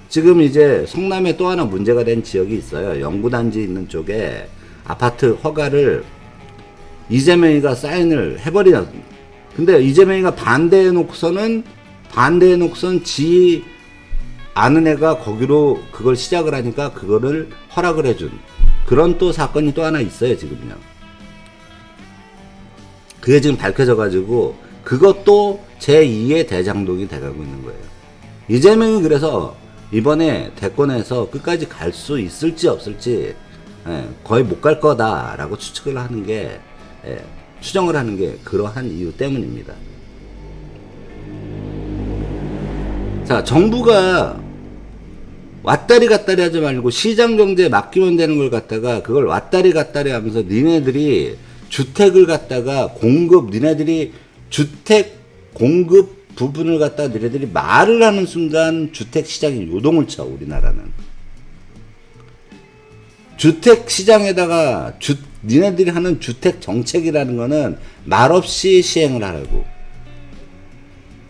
지금 이제 성남에 또 하나 문제가 된 지역이 있어요. 연구단지 있는 쪽에 아파트 허가를 이재명이가 사인을 해버리냐. 근데 이재명이가 반대해놓고선 지 아는 애가 거기로 그걸 시작을 하니까 그거를 허락을 해준 그런 또 사건이 또 하나 있어요, 지금요. 그게 지금 밝혀져가지고 그것도 제2의 대장동이 돼가고 있는 거예요. 이재명이 그래서 이번에 대권에서 끝까지 갈 수 있을지 없을지 거의 못 갈 거다라고 추정을 하는 게 그러한 이유 때문입니다. 자, 정부가 왔다리 갔다리 하지 말고 시장 경제에 맡기면 되는 걸 갖다가 그걸 왔다리 갔다리 하면서 니네들이 주택을 갖다가 니네들이 주택 공급 부분을 갖다 니네들이 말을 하는 순간 주택 시장이 요동을 쳐. 우리나라는 주택 시장에다가 니네들이 하는 주택 정책이라는 거는 말없이 시행을 하라고.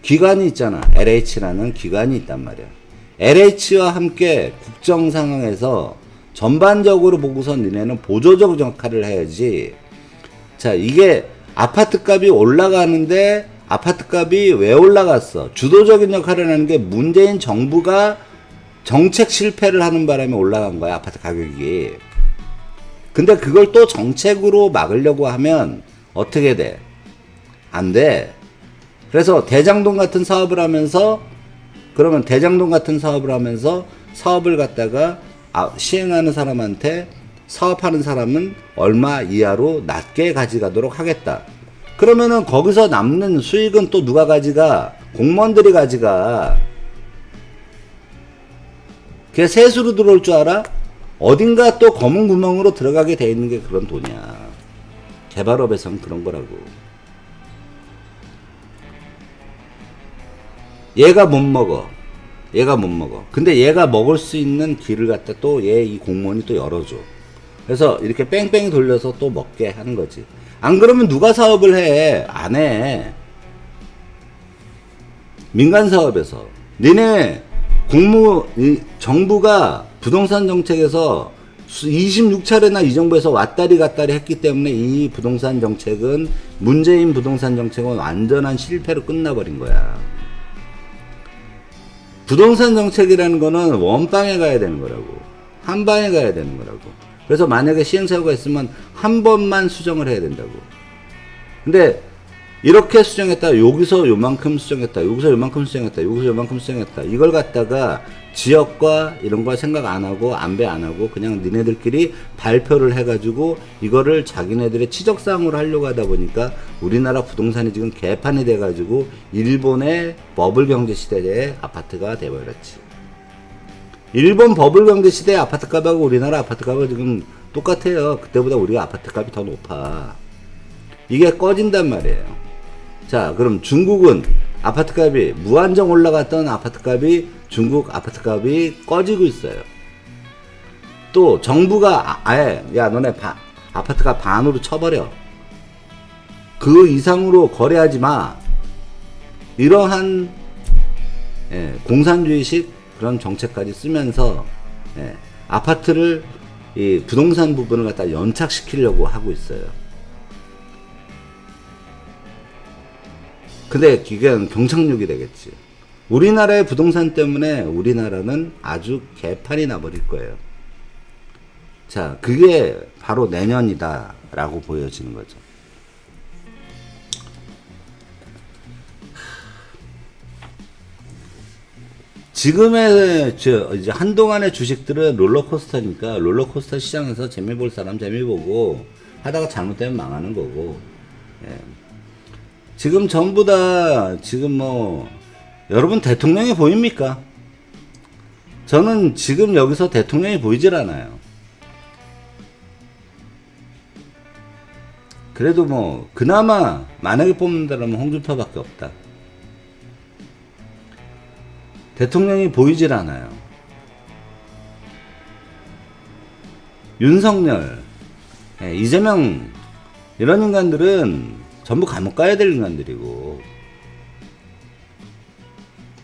기관이 있잖아. LH라는 기관이 있단 말이야. LH와 함께 국정 상황에서 전반적으로 보고선 니네는 보조적 역할을 해야지. 자, 이게 아파트 값이 올라가는데 아파트 값이 왜 올라갔어? 주도적인 역할을 하는 게 문재인 정부가 정책 실패를 하는 바람에 올라간 거야, 아파트 가격이. 근데 그걸 또 정책으로 막으려고 하면 어떻게 돼? 안 돼. 그래서 대장동 같은 사업을 하면서 사업을 갖다가 시행하는 사람한테 사업하는 사람은 얼마 이하로 낮게 가져가도록 하겠다. 그러면은 거기서 남는 수익은 또 누가 가져가? 공무원들이 가져가. 그게 세수로 들어올 줄 알아? 어딘가 또 검은 구멍으로 들어가게 돼 있는 게 그런 돈이야. 개발업에서는 그런 거라고. 얘가 못 먹어. 근데 얘가 먹을 수 있는 길을 갖다 또 이 공무원이 또 열어줘. 그래서 이렇게 뺑뺑이 돌려서 또 먹게 하는 거지. 안 그러면 누가 사업을 해? 안 해. 민간 사업에서. 니네 정부가 부동산 정책에서 26차례나 이 정부에서 왔다리 갔다리 했기 때문에 이 부동산 정책은, 문재인 부동산 정책은 완전한 실패로 끝나버린 거야. 부동산 정책이라는 거는 원방에 가야 되는 거라고. 한 방에 가야 되는 거라고. 그래서 만약에 시행착오가 있으면 한 번만 수정을 해야 된다고. 근데 이렇게 수정했다, 여기서 요만큼 수정했다, 여기서 요만큼 수정했다, 여기서 요만큼 수정했다, 이걸 갖다가 지역과 이런 거 생각 안 하고 안배 안 하고 그냥 니네들끼리 발표를 해가지고 이거를 자기네들의 치적사항으로 하려고 하다 보니까 우리나라 부동산이 지금 개판이 돼가지고 일본의 버블 경제 시대의 아파트가 돼버렸지. 일본 버블 경제 시대의 아파트 값하고 우리나라 아파트 값은 지금 똑같아요. 그때보다 우리가 아파트 값이 더 높아. 이게 꺼진단 말이에요. 자, 그럼 중국은 아파트 값이 무한정 올라갔던 아파트 값이 중국 아파트 값이 꺼지고 있어요. 또 정부가 아예 야 너네 아파트 값 반으로 쳐버려. 그 이상으로 거래하지 마. 이러한 공산주의식 그런 정책까지 쓰면서 아파트를 이 부동산 부분을 갖다 연착시키려고 하고 있어요. 근데 이게 경착륙이 되겠지. 우리나라의 부동산 때문에 우리나라는 아주 개판이 나버릴 거예요. 자, 그게 바로 내년이다라고 보여지는 거죠. 지금의 이제 한동안의 주식들은 롤러코스터니까 롤러코스터 시장에서 재미 볼 사람 재미 보고 하다가 잘못되면 망하는 거고. 예. 지금 전부 다 지금 뭐 여러분 대통령이 보입니까? 저는 지금 여기서 대통령이 보이질 않아요. 그래도 뭐 그나마 만약에 뽑는다면 홍준표밖에 없다. 대통령이 보이질 않아요. 윤석열, 이재명 이런 인간들은 전부 감옥 가야 될 인간들이고,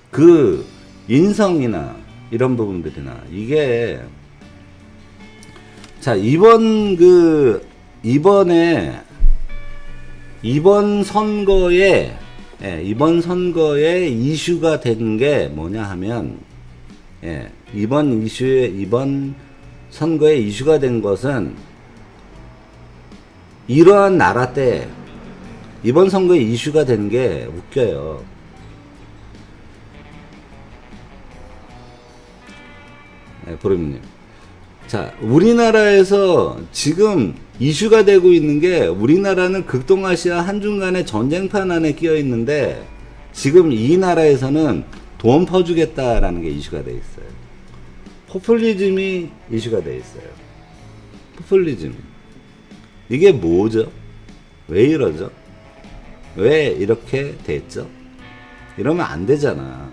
그 인성이나 이런 부분들이나 이게 자 이번 선거에 이슈가 된 게 뭐냐 하면, 이번 선거에 이슈가 된 것은 이러한 나라 때 이번 선거에 이슈가 된 게 웃겨요. 보름님. 자, 우리나라에서 지금 이슈가 되고 있는 게, 우리나라는 극동아시아 한중간의 전쟁판 안에 끼어 있는데 지금 이 나라에서는 돈 퍼주겠다라는 게 이슈가 돼 있어요. 포퓰리즘이 이슈가 돼 있어요. 포퓰리즘. 이게 뭐죠? 왜 이러죠? 왜 이렇게 됐죠? 이러면 안 되잖아.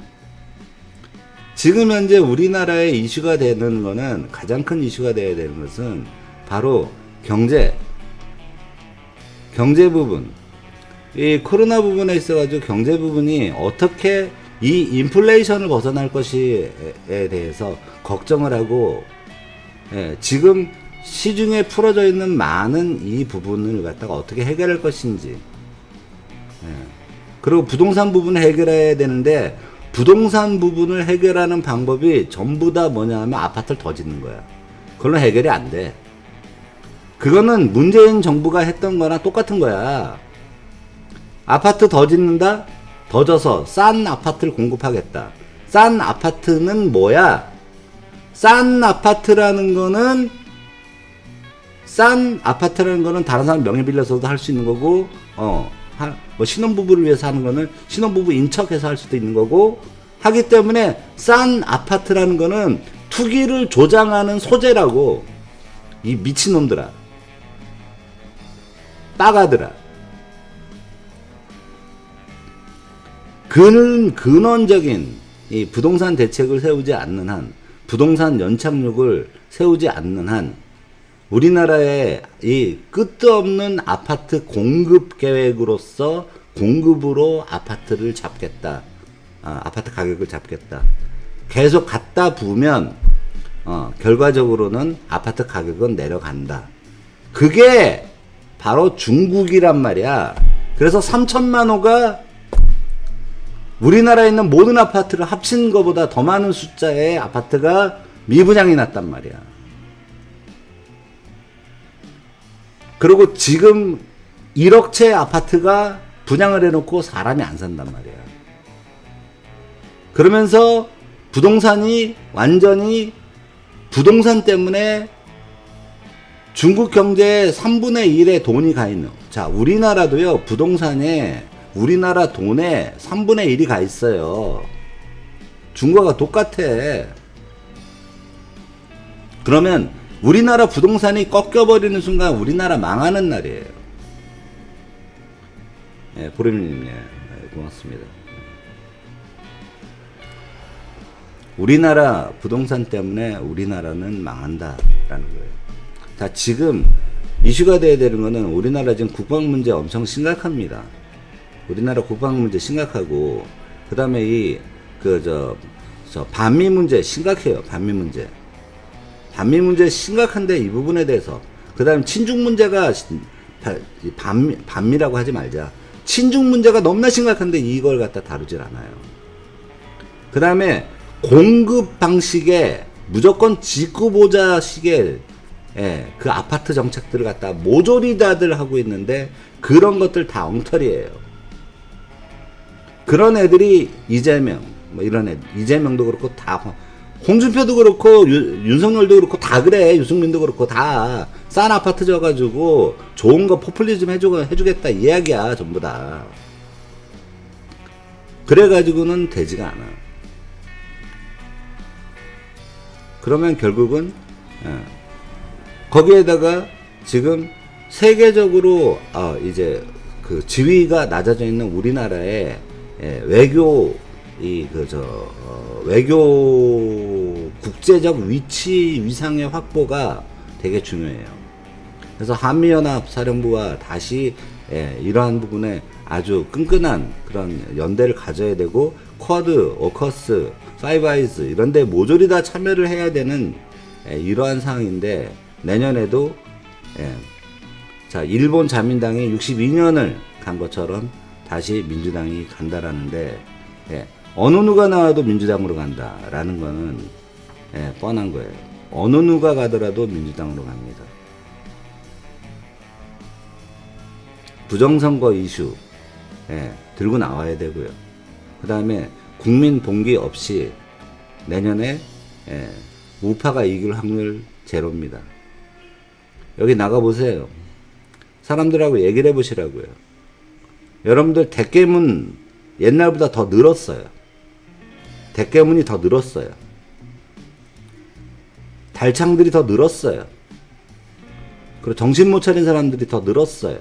지금 현재 우리나라에 이슈가 되는 거는, 가장 큰 이슈가 돼야 되는 것은 바로 경제 부분. 이 코로나 부분에 있어가지고 경제 부분이 어떻게 이 인플레이션을 벗어날 것이에 대해서 걱정을 하고, 지금 시중에 풀어져 있는 많은 이 부분을 갖다가 어떻게 해결할 것인지, 그리고 부동산 부분을 해결해야 되는데, 부동산 부분을 해결하는 방법이 전부 다 뭐냐 하면 아파트를 더 짓는 거야. 그걸로 해결이 안 돼. 그거는 문재인 정부가 했던 거랑 똑같은 거야. 아파트 더 짓는다? 더 져서 싼 아파트를 공급하겠다. 싼 아파트는 뭐야? 싼 아파트라는 거는 다른 사람 명의 빌려서도 할 수 있는 거고, 뭐 신혼부부를 위해서 하는 거는 신혼부부 인척해서 할 수도 있는 거고 하기 때문에, 싼 아파트라는 거는 투기를 조장하는 소재라고. 이 미친놈들아, 빠가들아. 근원적인 이 부동산 대책을 세우지 않는 한, 부동산 연착륙을 세우지 않는 한, 우리나라의 이 끝도 없는 아파트 공급 계획으로서 공급으로 아파트를 잡겠다. 아파트 가격을 잡겠다. 계속 갖다 부으면 결과적으로는 아파트 가격은 내려간다. 그게 바로 중국이란 말이야. 그래서 3천만 호가 우리나라에 있는 모든 아파트를 합친 것보다 더 많은 숫자의 아파트가 미분양이 났단 말이야. 그리고 지금 1억 채 아파트가 분양을 해놓고 사람이 안 산단 말이야. 그러면서 부동산이 완전히, 부동산 때문에 중국 경제의 3분의 1의 돈이 가 있는. 자, 우리나라도요, 부동산에 우리나라 돈에 3분의 1이 가 있어요. 중국과 똑같아. 그러면 우리나라 부동산이 꺾여버리는 순간 우리나라 망하는 날이에요. 보림님, 고맙습니다. 우리나라 부동산 때문에 우리나라는 망한다라는 거예요. 자, 지금 이슈가 돼야 되는 거는, 우리나라 지금 국방 문제 엄청 심각합니다. 우리나라 국방 문제 심각하고, 그 다음에 반미 문제 심각해요. 반미 문제 심각한데, 이 부분에 대해서. 그 다음 친중 문제가, 반미라고 하지 말자. 친중 문제가 너무나 심각한데 이걸 갖다 다루질 않아요. 그 다음에 공급 방식에 무조건 지구보자식의 예, 그 아파트 정책들을 갖다 모조리 다들 하고 있는데 그런 것들 다 엉터리예요. 그런 애들이 이재명 뭐 이런 애 이재명도 그렇고 다 홍준표도 그렇고 윤석열도 그렇고 다 그래. 유승민도 그렇고 다 싼 아파트 져가지고 좋은 거 포퓰리즘 해주겠다 이 이야기야 전부 다. 그래가지고는 되지가 않아. 그러면 결국은 거기에다가 지금 세계적으로 이제 그 지위가 낮아져 있는 우리나라의 외교 외교 국제적 위치 위상의 확보가 되게 중요해요. 그래서 한미연합 사령부가 다시 이러한 부분에 아주 끈끈한 그런 연대를 가져야 되고 쿼드, 오커스, 파이브아이즈 이런데 모조리 다 참여를 해야 되는 이러한 상황인데 내년에도 자 일본 자민당이 62년을 간 것처럼 다시 민주당이 간다라는데 어느 누가 나와도 민주당으로 간다라는 거는 뻔한 거예요. 어느 누가 가더라도 민주당으로 갑니다. 부정선거 이슈 들고 나와야 되고요. 그 다음에 국민 봉기 없이 내년에 우파가 이길 확률 제로입니다. 여기 나가보세요. 사람들하고 얘기를 해보시라고요. 여러분들 대깨문 옛날보다 더 늘었어요. 대깨문이 더 늘었어요. 달창들이 더 늘었어요. 그리고 정신 못 차린 사람들이 더 늘었어요.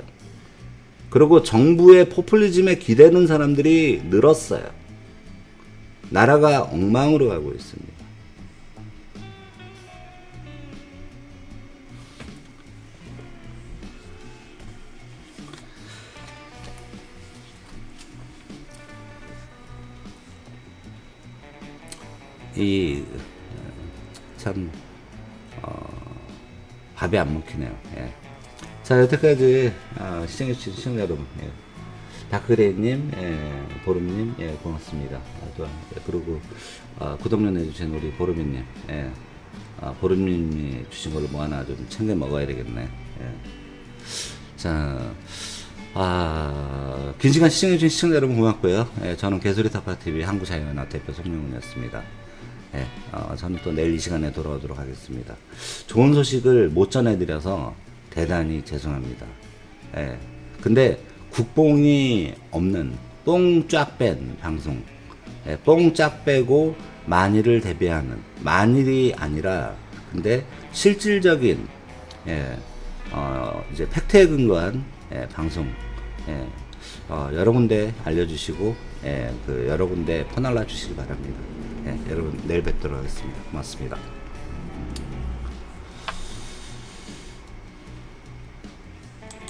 그리고 정부의 포퓰리즘에 기대는 사람들이 늘었어요. 나라가 엉망으로 가고 있습니다. 참 밥이 안 먹히네요. 자, 여태까지 시청해주신 시청자 여러분, 다크레이님, 보름님, 고맙습니다. 그리고 구독련 해주신 우리 보름이님, 보름님이 주신 걸로 뭐 하나 좀 챙겨 먹어야 되겠네. 자, 긴 시간 시청해주신 시청자 여러분 고맙고요. 저는 개소리타파TV 한국자연연합 대표 송영훈이었습니다. 저는 또 내일 이 시간에 돌아오도록 하겠습니다. 좋은 소식을 못 전해드려서 대단히 죄송합니다. 근데 국뽕이 없는 뽕 쫙 뺀 방송, 뽕 쫙 빼고 만일을 대비하는 만일이 아니라 근데 실질적인 이제 팩트에 근거한 방송 여러 군데 알려주시고 그 여러 군데 퍼날라 주시기 바랍니다. 여러분 내일 뵙도록 하겠습니다. 고맙습니다.